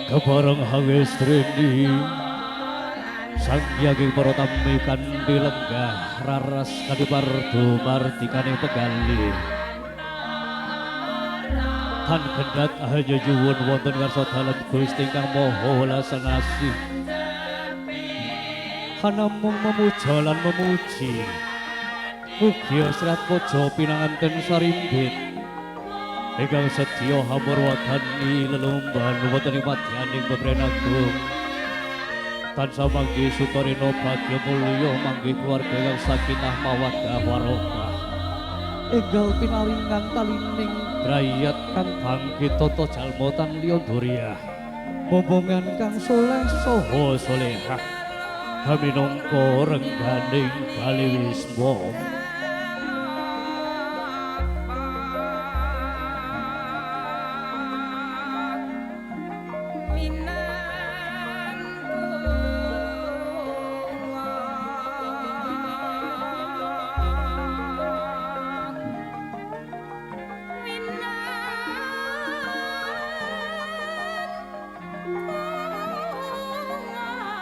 Kebareng hangestrini sang yaging para tamu kanthi lenggah raras kanthi pardu martikane pegali tan gendat hanya juwun wonten ngarsa dalem Gusti Kang Maha Welas lan Asih hanamung memuja lan memuji mugi Srat Kaja pinanganten sarimbit ingkang setya hamurwadani lelumban wonten ing madyaning bebrenagung tansah manggi sutorina bagya mulya manggi keluarga ingkang sakinah mawaddah warahmah enggal pinaringan talining drayat kang bangkit tata jalma tan liya duriyah momongan kang soleh saha solehah haminangka rengganing baliwisma.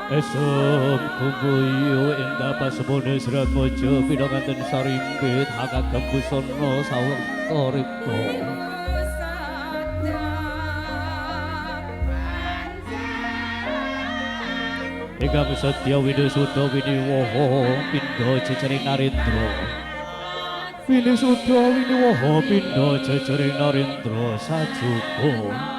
Esok kumbuyu endah pasemone Srat Mojo pinanganten sarimpit hakagem busana sawekta ripta ingkang setya winisuda winiwaha pindha jejering narendra winisuda winiwaha pindha jejering narendra sajuga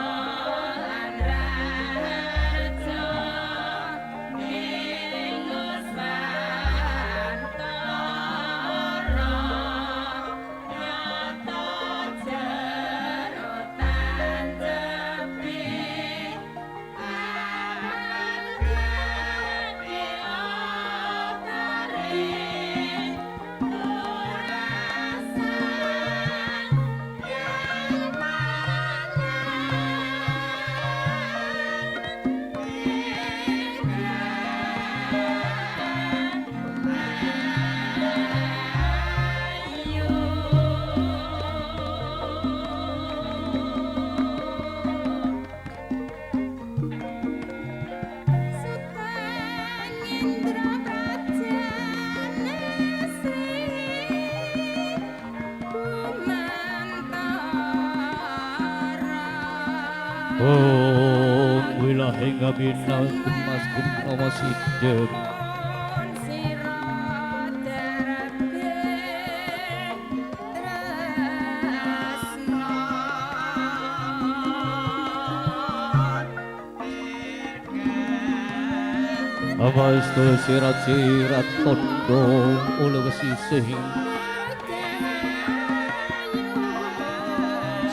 Om wilahing abina kemas kumnawa sidem Amastu sirat-sirat tondo ula kesisih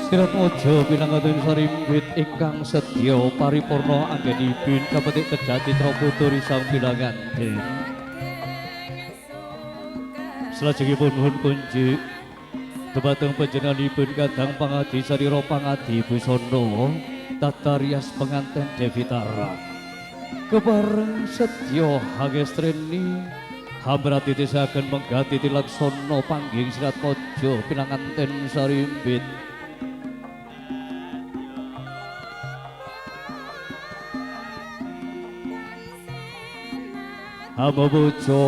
Sirat Mojo pinanganten sarimbit ingkang setya paripurna anggenipun kapetik terjadi traputuri sang pinanganten. Salajengipun nuhun kunjuk dhumateng panjenenganipun Kadang Pangadi Sarira Pangadi Busana tata rias penganten Devitara. Kebareng setya hangestrini hamrati tisaken menggati tilaksana pangging Sirat Mojo pinanganten sarimbit. Memuja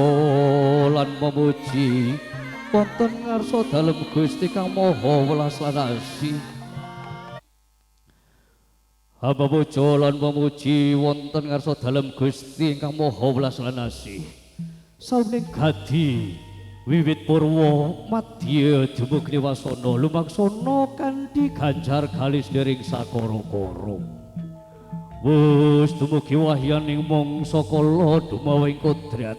lan memuji wonten ngarsa dalem Gusti Kang Maha Welas lan Asih. Memuja lan memuji wonten ngarsa dalem Gusti Kang Maha Welas lan Asih. Sauning gadi wiwit purwa madya dumugi wasana lumaksana kanthi ganjar galis dering sakara-kara. Wus dumugi wahyaning mangsa kala dumawing kodrat.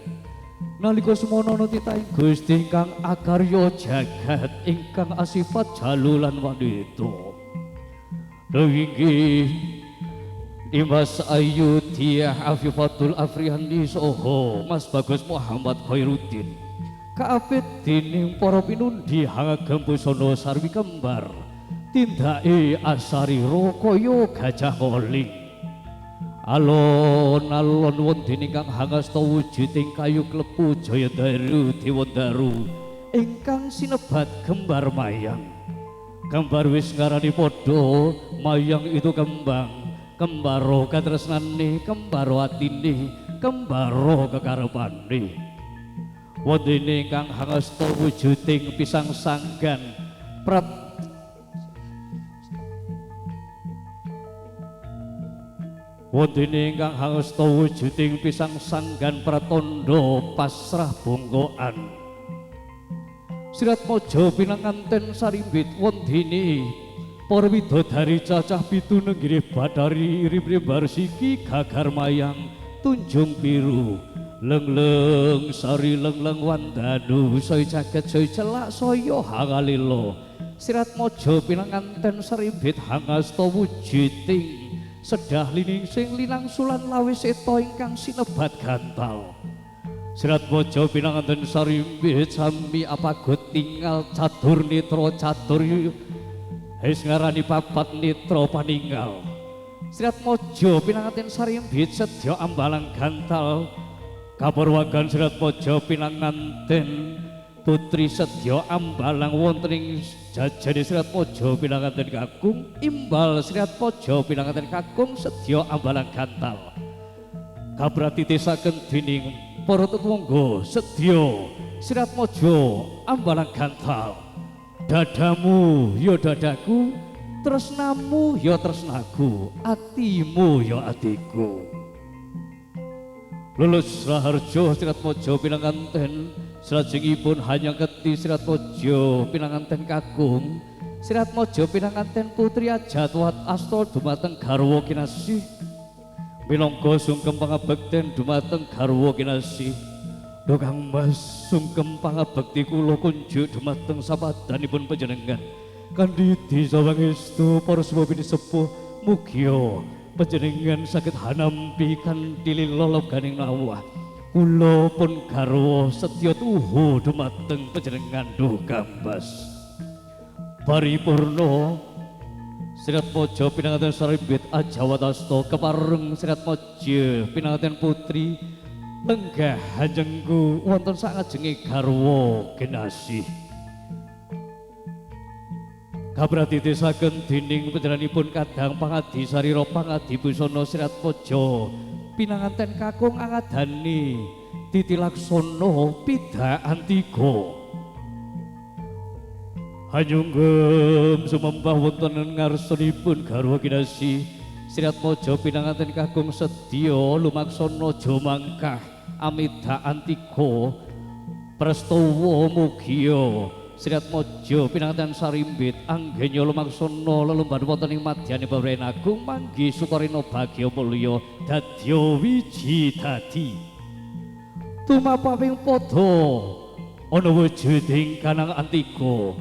Nalika semana titahing Gusti ingkang akarya jagat ingkang asifat jalu lan wanita. Inggih Dimas Ayu Diah Afifatul Afriandi saha Mas Bagus Muhammad Khairuddin kaapit dening para pinundi hangagem busana sarwi kembar tindake asarira kaya gajah koling. Alon-alon wonten ingkang hangasta wujuding kayu klepu Jaya Daru Dewa Daru ingkang sinebat kembar mayang. Kembar wis ngarani padha, mayang itu kembang, kembaro katresnane, kembaro atine, kembaro kekarepane. Wonten ingkang hangasta wujuding pisang sanggan Wonten ingkang hangasta wujuding pisang sanggan pratandha pasrah bongkoan. Sirat mojo pinanganten sarimbit wondene para widodari cacah 7 nenggih Bathari Ripri Barsiki gagar mayang tunjung biru lengleng sari lengleng wandanu saya jagat saya celak saya hangalila. Sirat mojo pinanganten sarimbit hangasta wujuding sedah liningsing linangsulan lawis eta ingkang sinebat gantal. Sirat mojo pinanganten sarimbit sami apagot tinggal catur nitra catur wis ngarani papat nitra paninggal. Sirat mojo pinanganten sarimbit sedya ambalang gantal kapurwagan sirat mojo pinanganten putri sedya ambalang wonten ing jajane sirat mojo pinanganten kakung imbal sirat mojo pinanganten kakung sedya ambalang gantal kabratitisaken dening para tetungga sedya sirat mojo ambalang gantal. Dadamu ya dadaku, tresnamu ya tresnaku, atimu ya atiku. Lulus raharjo sirat mojo pinanganten salajengipun hanya keti sirat mojo pinanganten kakung sirat mojo pinanganten putri ajatwat asta dumateng garwa kinasih minangka sungkem pangabekten dumateng garwa kinasih. Duh Kang Mas sungkem pangabekti kula kunjuk dumateng sapadanipun panjenengan kanthi disa pangestu para sepuh sepuh mugia panjenengan saged hanampi kanthi lologaning nawah kula pun garwa setya tuhu dumateng panjenengan Duh Kang Mas. Paripurna sirat mojo pinanganten sarimbit ajawatasta kepareng sirat mojo pinanganten putri lenggah hanjengku wonten sangajenge garwa kinasih. Kabratitisaken dening panjenenganipun kadang pangadi sarira pangadi busana sirat mojo pinanganten kakung angadani titilaksana pidhaan 3. Hanyunggem sumembah wonten ngarsanipun garwa kinasih sirat mojo pinanganten kakung sedya lumaksana jomangkah amidhaan 3 prastawa mugia sirat mojo pinanganten sarimbit anggenya lumaksana lelumban wonten ing madyane Babaran Agung manggi sukarina bagya mulya dadya wiji dadi tumapawing padha ana wujuding kanang antika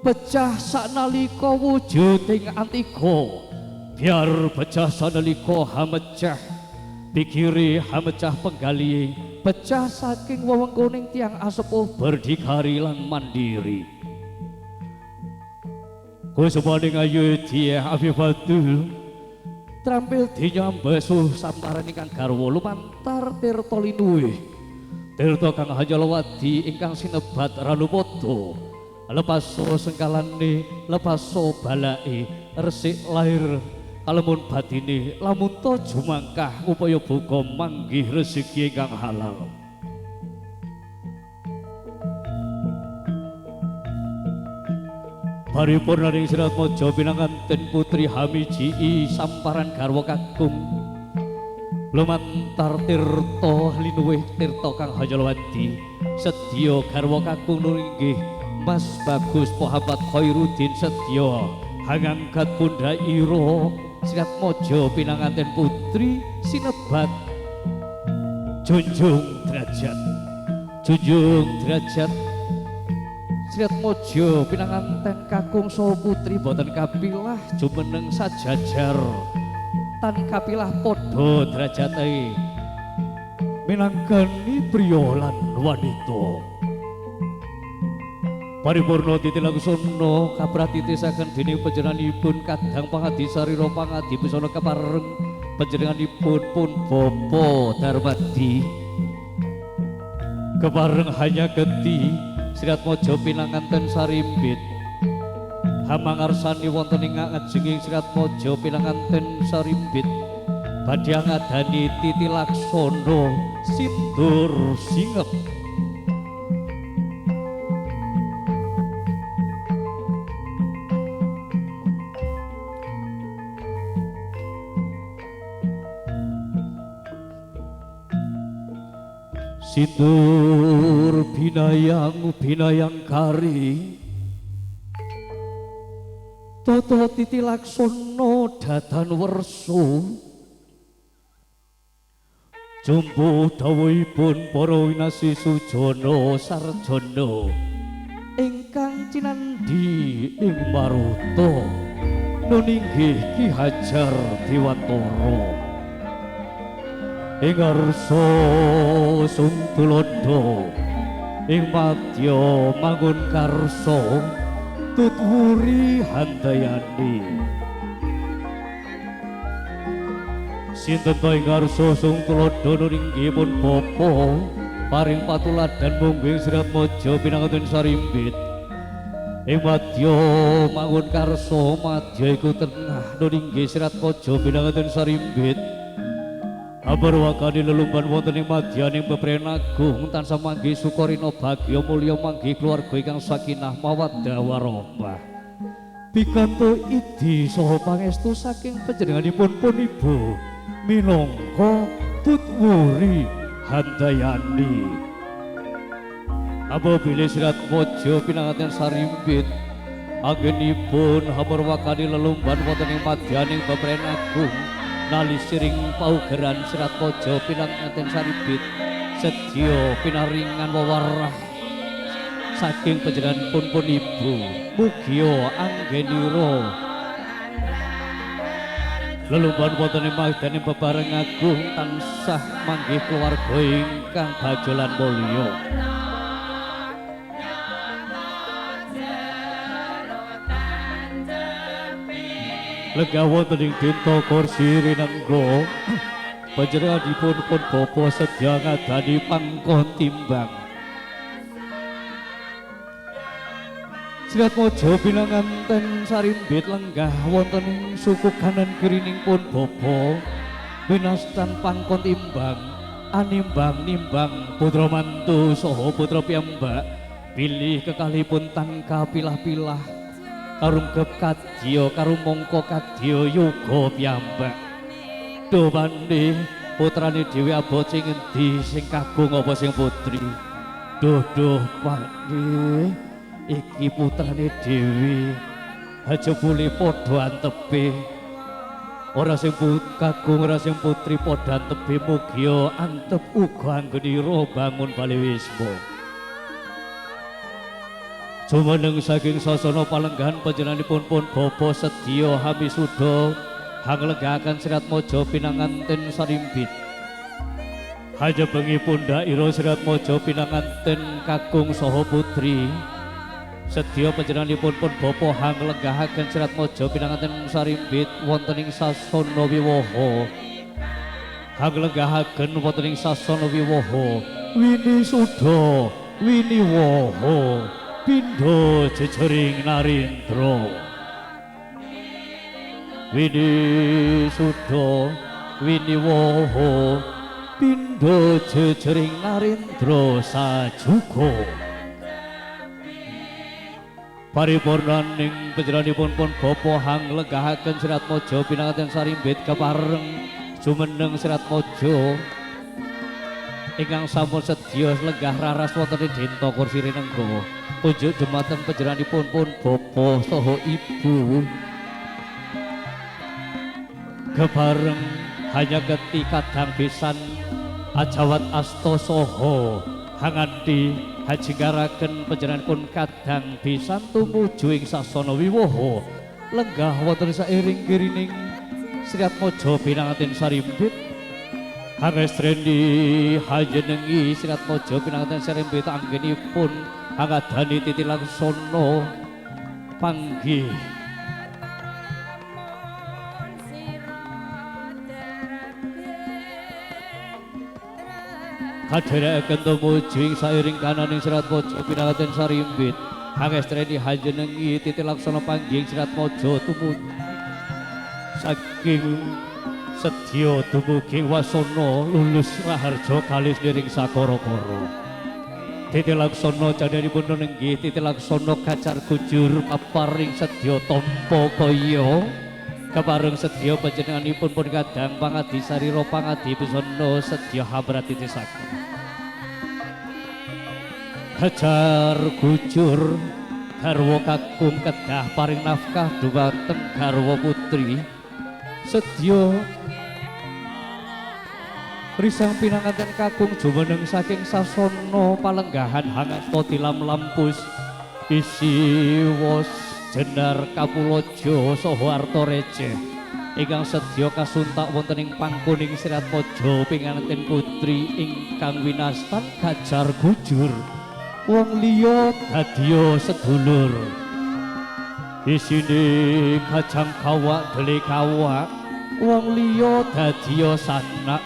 pecah saknalika wujuding antika biar pecah sanalika hamecah pikiri hamecah penggali pecah saking wewengkoning tiang asepuh berdikari lan mandiri. Kusumaning Ayu Diah Afifatul trampil dinyambesuh samparan ingkang garwa lumantar tirta linuwih tirta kang Hanjalawadi ingkang sinebat Ranupada lepaso sengkalane lepaso balake resik lahir kalemun batine lamun to jumangkah upaya buka manggih rezeki ingkang halal. Paripurna ing sirat mojo pinanganten putri Hamiji samparan garwa kakung lumantar tirta linuwih tirta kang Hanjalawadi sedya garwa kakung inggih Mas Bagus Muhammad Khairuddin sedya hangangkat Bunda Iro Sriat Mojo pinanganten putri sinebat junjung derajat Sriat Mojo pinanganten kakung saha putri boten kapilah jumeneng sajajar tan kapilah padha derajate minangkani priya lan wanita. Paripurna titilaksana kapratitisaken dening panjenenganipun Kadang Pangadi Sarira Pangadi Busana kepareng panjenenganipun pun Bapa Darmadi kepareng hanya geti Sriat Mojo pinanganten sarimbit hamangarsani wonten ing ngajenging Sriat Mojo pinanganten sarimbit badhe ngadani titilaksana sindur singep. Sindur binayang kari Toto titilaksana dadan wersa jumbo dawuhipun para winasi sujana sarjana ingkang cinandhi ing maruta nuninggih Ki Hajar Dewantara ing ngarsa Sungtulodo ing madya mangun karsa tutwuri handayani sinten ta ing ngarsa Sungtulodo nuringgipun bapa paring patuladan mungging Sriat Mojo pinanganten sarimbit ing madya mangun karsa madya iku tengah nuringgih Sriat Mojo pinanganten sarimbit abarwakani lelumban wonten ing madyaning pepren agung tansah manggih sukarina bagya mulya manggih keluarga ingkang sakinah mawaddah warahmah pikantuk idi saha pangestu saking panjenenganipun pun ibu minangka tutwuri handayani apabila Sriat Mojo pinanganten sarimbit anggenipun abarwakani lelumban wonten ing madyaning pepren agung nali siring paugeran Sriat Mojo pinanganten sarimbit sedya pinaringan wewarah saking panjenenganipun pun ibu mugia anggenira lelumban wonten ing madyaning bebareng agung tansah manggih keluarga ingkang bagya lan mulya lega wonten ing dinta kursi rinengga panjenenganipun pun bapa sedya ngadani pangkon timbang Sriat Mojo pinanganten sarimbit lenggah wonten ing suku kanan kirining pun bapa winastan pangkon timbang animbang-nimbang putra mantu saha putra piyambak pilih kekalihipun tangka pilah-pilah karungkep kadya karo mangka kadya yoga piyambak do pandhe putrane dhewe abot sing endi sing kagung apa sing putri duh pandhe iki putrane dhewe aja bule padha antepe ora sing kagung ora sing putri padha antepe mugia antep uga anggenira bangun balewisma jumeneng saking sasana palenggahan panjenenganipun pun bapa sedya hamisuda hanglenggahaken Sriat Mojo pinanganten sarimbit hajebengipun daira Sriat Mojo pinanganten kakung saha putri sedya panjenenganipun pun bapa hanglenggahaken Sriat Mojo pinanganten sarimbit wonten ing sasana wiwaha hanglenggahaken wonten ing sasana wiwaha winisuda winiwaha pindha jejering narendra winisuda winiwaha pindha jejering narendra sajuga paripurnaning panjenenganipun pun bapa hanglenggahaken Sriat Mojo pinanganten sarimbit kepareng jumeneng Sriat Mojo ingkang sampun sedya lenggah raras wonten ing Denta Kursi Rinenggo unjuk dumateng panjenenganipun pun bapa saha ibu kebareng hanya ketika kadang pisan ajawat asta saha hangandi hajingaraken panjenenganipun kadang pisan tumuju ing sasana wiwaha lenggah wonten sairing kirining Sri Atmaja pinanganten sarimbit hangestrendi hajenengi Sri Atmaja pinanganten sarimbit anggenipun hangadani titi laksana panggih kadherekaken tumuju ing sairing kananing Sri Atmaja pinanganten sarimbit hangestrendi hajenengi titi laksana panggih Sri Atmaja tumuju saking sedya dumugi wasana lulus raharja kalis niring sakara-kara titi laksana candhanipun nenggih titi laksana kacar kujur paparing sedya tampa kaya kepareng sedya panjenenganipun pun kadang pangadi sarira pangadi busana sedya habrat titisaken kacar kujur garwa kakung kedah paring nafkah dhumateng garwa putri sedya risang pinanganten kakung jumeneng saking sasana palenggahan hangasta tilam lampus isi wos jenar kapulaja saha arta receh ingkang sedya kasuntak wonten ing pangkuning Sri Atmaja pinganten putri ingkang winastan kajar gujur wong liya dadya sedulur isine kacang kawak dele kawak wong liya dadya sanak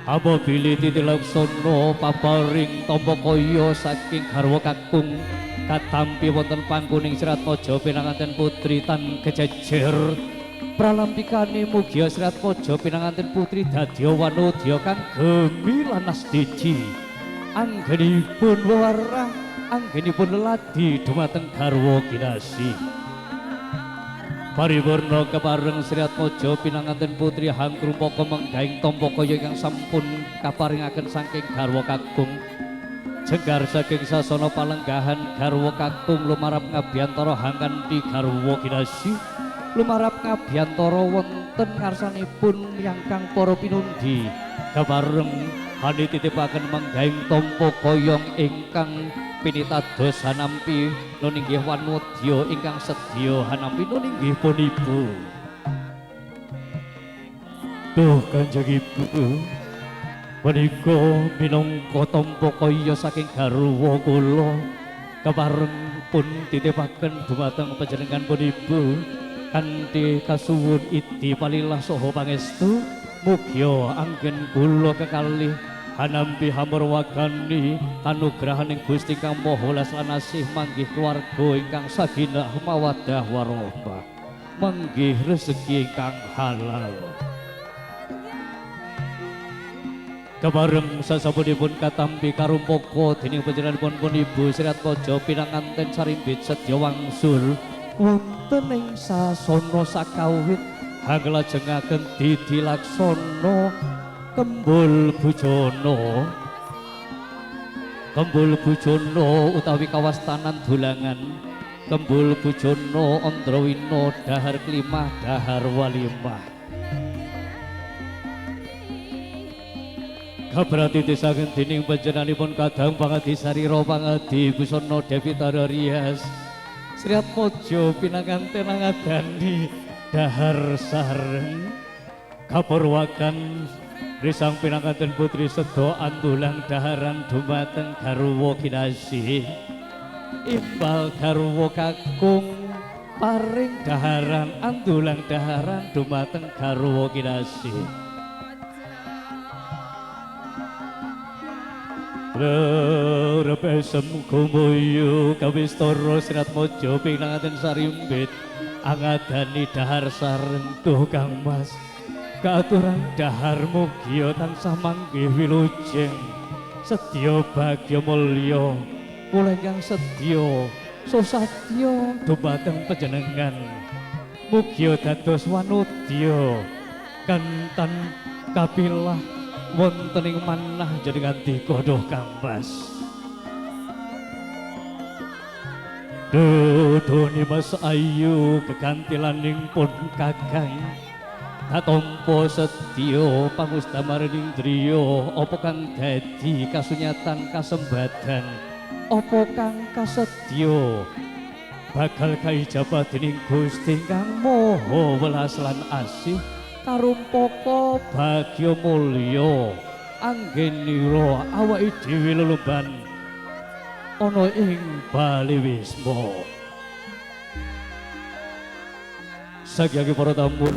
apabila titi laksana paparing tampa kaya saking garwa kakung katampi wonten pangkuning Sri Atmaja pinanganten putri tan kejejer pralampikane mugia Sri Atmaja pinanganten putri dadya wanodya kang gemi lan asdiji anggenipun warah anggenipun leladi dumateng garwa kinasih pariwarna kepareng Sri Atmaja pinanganten putri hangkrumpaka menggaing tampa kaya ingkang sampun kaparingaken saking garwa kakung jenggar saking sasana palenggahan garwa kakung lumarap ngabiyantara hangkanthi garwa kinasih lumarap ngabiyantara wonten ngarsanipun yangkang para pinundi kepareng hani titipaken menggaing tampa kayong ingkang pinitados hanampi nuninggih wanodya ingkang sedya hanampi nuninggih pun ibu duh Kanjeng Ibu menika minangka tampa kaya saking garwa kula kepareng pun titipaken dumateng panjenengan pun ibu kanthi kasuwun iti palilah saha pangestu mugia anggen kula kekalih hanampi hamurwagani kanugrahaning Gusti Kang Maha Las lan asih manggih keluarga ingkang sakinah mawaddah warahmah manggih rezeki ingkang halal kebareng sasampunipun katampi karumpaka dening panjenenganipun pun Ibu Sri Atmaja pinanganten sarimbit sedya wangsul wonten ing sasana sakawit hanglajengaken didi laksana Kembul Bujono utawi kawastanan Dulangan Kembul Bujono Andrawina dahar klimah dahar walimah kabrati desaken dening panjenenganipun kadang pangadi sarira pangadi busana Devi Tararias Sri Atmaja pinanganten ngadani dahar sareng kapurwakan risang pinanganten putri sedha andulang daharan dumateng garwa kinasih imbal garwa kakung paring daharan andulang daharan dumateng garwa kinasih repesem kumoyo kawistara Sri Atmaja pinanganten sarimbit angadani dahar sareng duh Kang Mas kaaturan dahar mugia tansah manggih wilujeng sedya bagya mulya kula ingkang sedya sosatya dumateng panjenengan mugia dados wanodya kantan kapilah wonten ing manah jenengan dikodoh kambas. Dodone Mas Ayu kegantilaning pun kakang katompo setya pangustamaraning driya apa kang dadi kasunyatan kasembadan apa kang kasedya bakal kaijabah dening Gusti kang Maha Welas lan Asih karumpaka bagya mulya anggenira awake dhewe lelumban ana ing Bali Wisma. Sagyake para tamu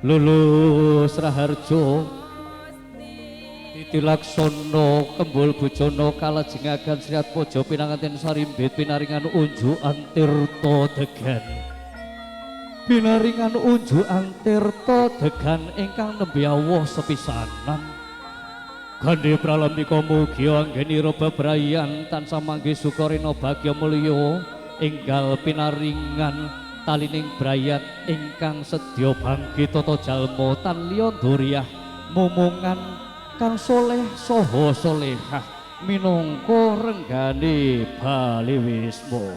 Lulus Raharjo Titilaksana Kembul Bujana kalajengaken Sri Atmaja pinanganten sarimbit pinaringan unjukan tirta degan. Pinaringan unjukan tirta degan ingkang nembe awuh sepisanan. Gandhe pralamika mugi anggenira bebrayan tansah manggih sukarina bagya mulya enggal pinaringan talining brayat ingkang sedya bangkit tata jalma tan liya duriah mumungan kang soleh saha solehah minangka renggane Bali Wisma.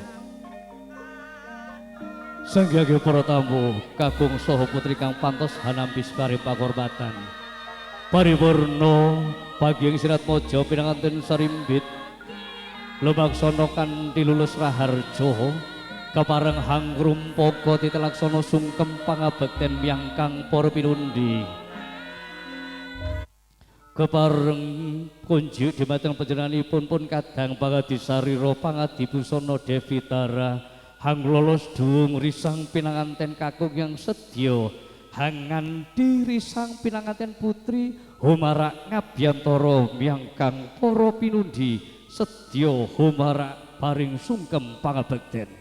Sanggih para tamu kakung saha putri kang pantos hanampi sari pakorbatan pariwarna paging Sri Atmaja pinanganten sarimbit lumaksana kanthi lulus raharja kapareng hangrumpaka titilaksana sungkem pangabekten miyangkang para pinundi kepareng kunjuk dhumateng panjenenganipun pun kadang pangadi sarira pangadi busana Devitara hang lolos duung risang pinanganten kakung yang sedya hangan di risang pinanganten putri humarak ngabyantara miyangkang para pinundi sedya humarak paring sungkem pangabekten.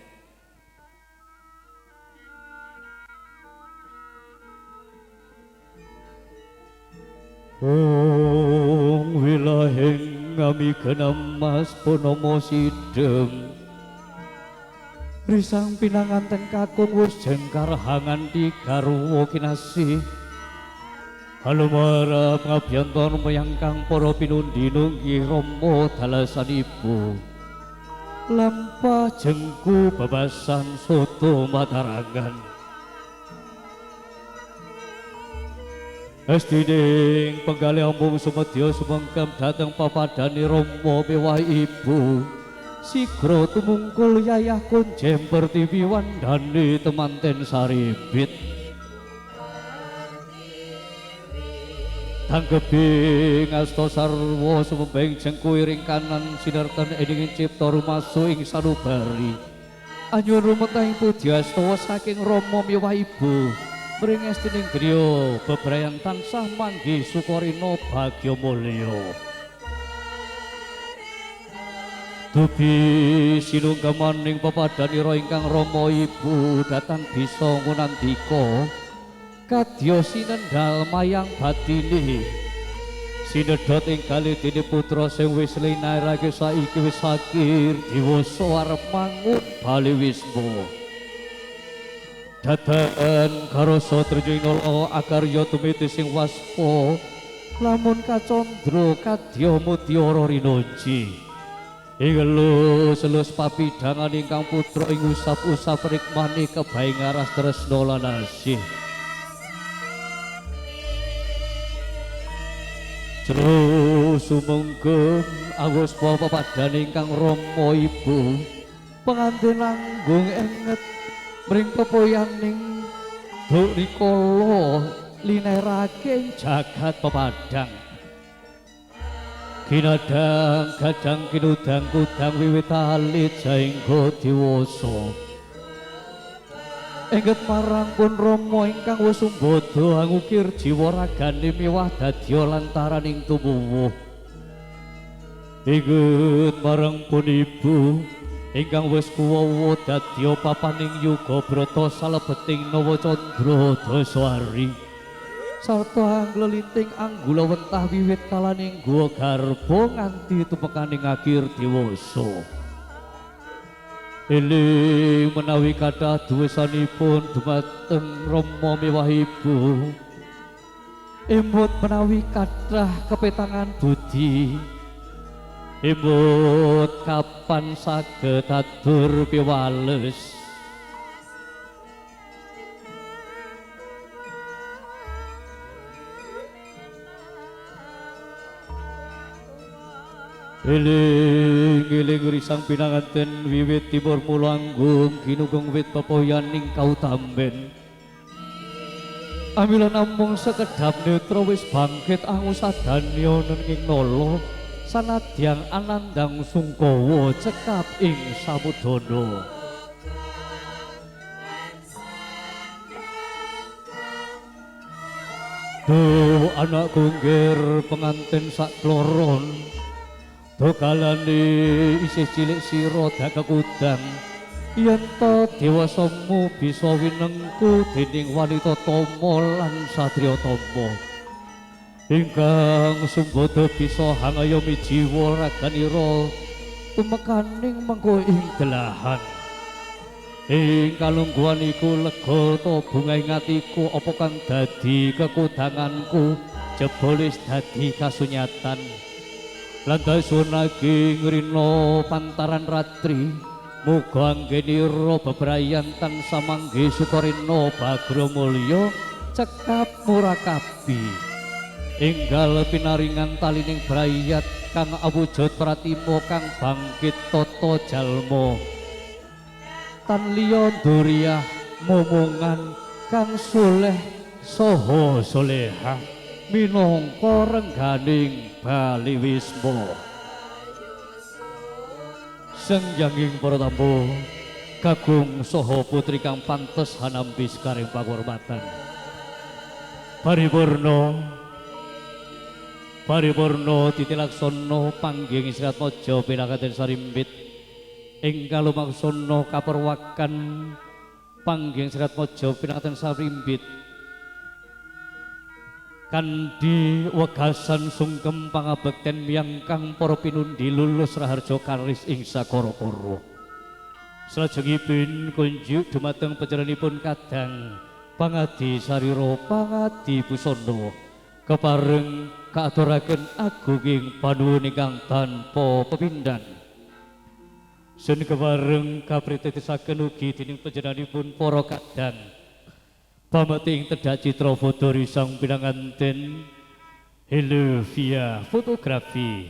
Ong wilahing ngami kenamas punama sidem risang pinanganten kakung wis jengkar hangan di garwa kinasih halumara ngabyantan meyangkang para pinundi nunggih rama dalasanipun lampah jengku babasan soto matarangan Estining penggali ambung sumedya sumengkem dateng papadane rama bewah ibu sigra tumungkul yayah kunjem pertiwi wandane temanten saribit tanggeping asta sarwa sumembing jengku iring kanan sinerten ening cipta rumaso ing sanubari anyun rumetahing pudyasta saking rama miwah ibu mring estining griya bebrayan tansah manggih sukarina bagya mulya dupi sinunggamaning pepadanira ingkang rama ibu datang bisa ngunandika kadya sinendhal mayang batine sinedhot ing kalidene putra sing wis linairake saiki wis sakir diwasa arep mangun Bali Wisma dadakan karasa trijinala akarya tumiti sing waspa lamun kacandra kadya mutiara rinunci Ingelus papidangan ingkang putra ing usap-usap rikmane kebaing aras tresna lan asih. Jero sumengkem angus papadane ingkang rama ibu pengantin langgung enget mring pepoyaning duk rikala linerake jagat pepadang. Kinadang kadang kinudang kudang wiwit alit saengga diwasa engget marang pun rama ingkang wis sumbada ngukir jiwa ragane miwah dadya lantaraning tuwuh engget marang pun ibu ingkang wis kuwawa dadya papaning yuga brata salebeting nawa candra dasari sarta anglelinting anggula wentah wiwit kalaning garba nganti tumekaning akhir dewasa eling menawi kathah duwesanipun dumateng Rama miwahipun embut menawi kathah kepetangan budi embut kapan saged atur piwales eling risang pinanganten wiwit timur mulanggung kinugung wit pepoyan ing kautamben amila namung sekedhap netra wis bangkit angus sadanya nenging nala sanadyan anandang sungkawa cekap ing samudana Duh anak gungger pengantin sakloron dokalane isih cilik sira dakekudang yen to dewasamu bisa winengku dening wanita tama lan satriya tama ingkang sumbada bisa hangayomi jiwa raganira tumekaning mengko ing delahan ing kalungguhan iku lega to bungahing atiku apa kang dadi kekudanganku jebolis dadi kasunyatan lantasun lagi ngrina pantaran ratri muga anggenira bebrayantan samangge sukarina bagramulya cekap murakabi enggal pinaringan talining brayat kang awujud pratima kang bangkit tata jalma tan liya duriah momongan kang soleh saha solehah minangka rengganing Bali Wisma sengjanging para tamu kagung saha putri kang pantes hanampi sekaring panghormatan paripurna titilaksana panggih Israt Maja pinanganten sarimbit ingkang lumaksana kaperwakan panggih Israt Maja pinanganten sarimbit kandi wegasan sungkem pangabekten miyangkang para pinundi lulus raharja karis ing sakara-kara salajengipun kunjuk dumateng panjenenganipun kadang pangadi sarira pangadi busana kepareng kaaturaken agunging panuwun ingkang tanpa pepindhan sun kepareng kapritetisaken ugi dening panjenenganipun para kadang pamating tedak citra foto risang pinanganten Hello via fotografi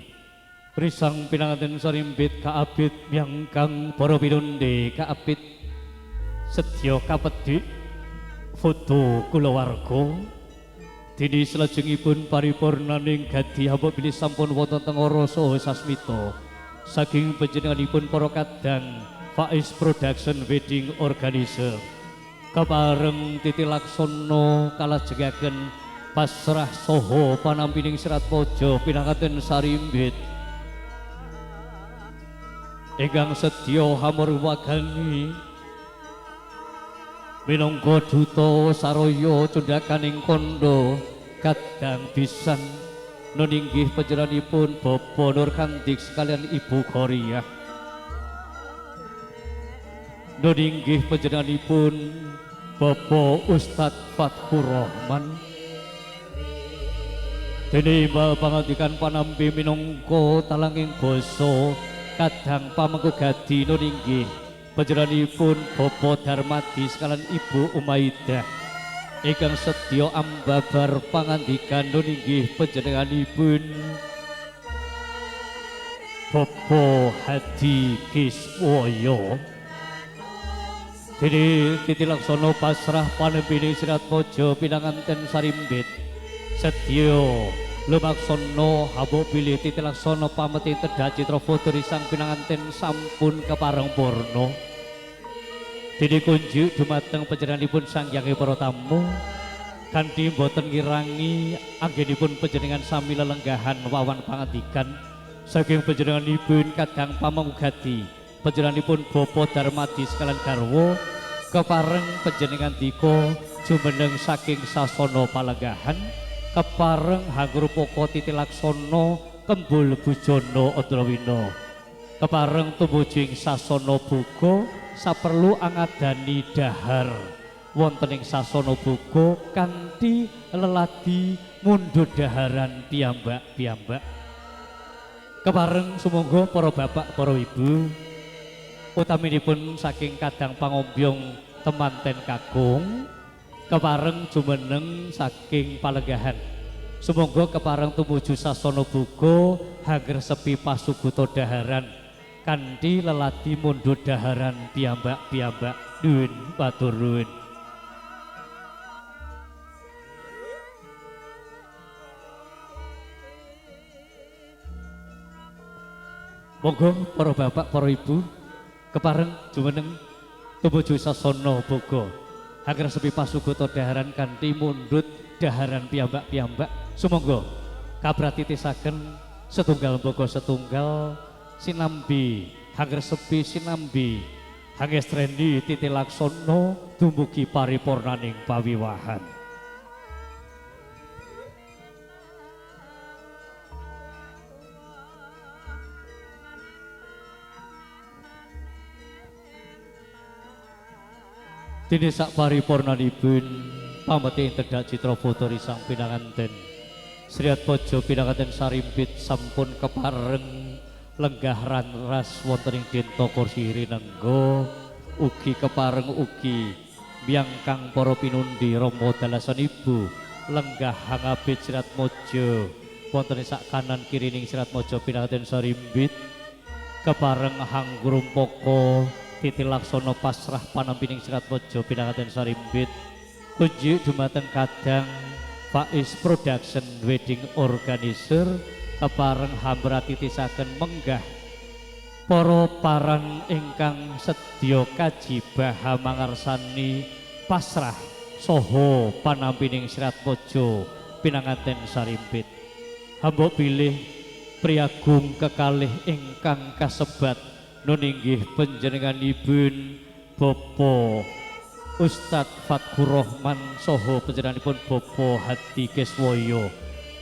risang pinanganten sarimbit kaabit miyangkang para pinunde kaabit sedya kapedik foto kulawarga dene salajengipun paripurnaning gadi hamba bilih sampun wonten tengara saha sasmita saking panjenenganipun para kadang Faiz Production Wedding Organizer kepareng titilaksana kalajengaken pasrah saha panampining Serat Maja pinanganten sarimbit ingkang sedya hamurwagani minangka duta saraya cundhakaning kandha kadang pisan nun inggih panjenenganipun Bapak Nur Kandik sekalian Ibu Khoriah nun inggih panjenenganipun Bapak Ustadz Fathur Rahman dene pangandikan panampi minangka talanging basa kadang pamengko gadi nun inggih panjenenganipun Bapak Darmadi sekalian Ibu Umaidah ingkang sedya ambabar pangandikan nun inggih panjenenganipun Bapak Hadi Kiswoyo dene titilaksana pasrah panampining Serat Maja pinanganten sarimbit sedya lumaksana hamba bilih titilaksana pameting tedak citra foto risang pinanganten sampun kepareng purna dene kunjuk dumateng panjenenganipun sanggyange para tamu kanthi boten ngirangi anggenipun panjenengan sami lelenggahan wawan pangandikan saking panjenenganipun kadang pamamugati panjenenganipun Bapak Darmadi sekalian garwa kepareng panjenengan dika jumeneng saking sasana palenggahan kepareng hangrupaka titilaksana Kembul Bujana Andrawina kepareng tumuju ing sasana buka saperlu angadani dahar wonten ing sasana buka kanthi leladi mundhut daharan piyambak-piyambak. Kepareng sumangga para bapak para ibu utaminipun saking kadang pangombyong temanten kakung kepareng jumeneng saking palenggahan sumangga kepareng tumuju sasana buka hager sepi pasuguta daharan kanthi leladi mundhut daharan piyambak-piyambak. Nuwun matur nuwun. Monggo para bapak para ibu kepareng jumeneng tumuju sasana buka hager sepi pasuguta daharan kanthi mundhut daharan piyambak-piyambak. Sumangga kabratitisaken setunggal boga setunggal sinambi hager sepi sinambi hangestrendi titilaksana dumugi paripurnaning pawiwahan. Dene sak paripurnanipun pameti tedhak citra foto risang pinanganten Sriat Pojo pinanganten sarimpit sampun kepareng lenggah ranras wonten ing Denta Kursi Rinengga ugi kepareng ugi miyangkang para pinundi Rama dalasan ibu lenggah hangabit Sriat Mojo wonten ing sak kanan kirining Sriat Mojo pinanganten sarimpit kepareng hanggurumpaka titilaksana pasrah panampining Sriat Mojo pinanganten sarimpit kunjuk dumateng kadang Faiz Production Wedding Organizer kepareng hambratitisaken menggah para paran ingkang sedya kaji baha mangarsani pasrah saha panampining Sriat Mojo pinanganten sarimpit. Hamba pilih priagung kekalih ingkang kasebat nuninggih panjenenganipun Bapak Ustadz Fatkur Rahman saha panjenenganipun Bapak Hadi Keswoyo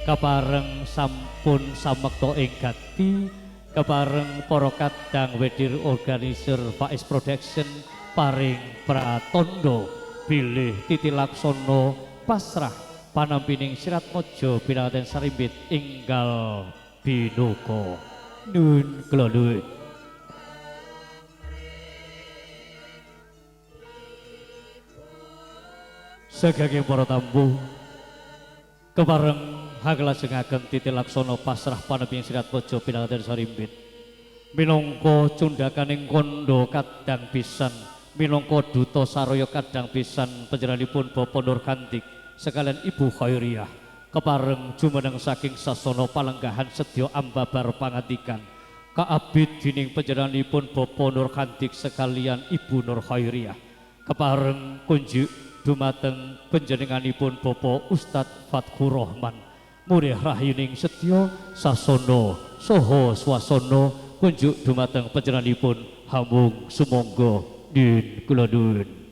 kepareng sampun samekta ing gati kepareng para kadang wedir organizer Faiz Production paring pratandha bilih titilaksana pasrah panampining Sriat Mojo pinanganten sarimpit inggal binuka. Nuwun kula nuwun. Sagenging para tamu kepareng haglajengaken titilaksana pasrah panampining Sriat Mojo pinanganten sarimpit minangka cundhakaning kandha kadang pisan minangka duta saraya kadang pisan panjenenganipun Bapak Nur Kantik sekalian Ibu Khairiyah kepareng jumeneng saking sasana palenggahan sedya ambabar pangandikan kaabid dening panjenenganipun Bapak Nur Kantik sekalian Ibu Nur Khairiyah kepareng kunjuk dumateng panjenenganipun Bapak Ustadz Fatkur Rahman murih rahyining sedya sasana saha swasana kunjuk dumateng panjenenganipun hamung sumangga din kula nuwun.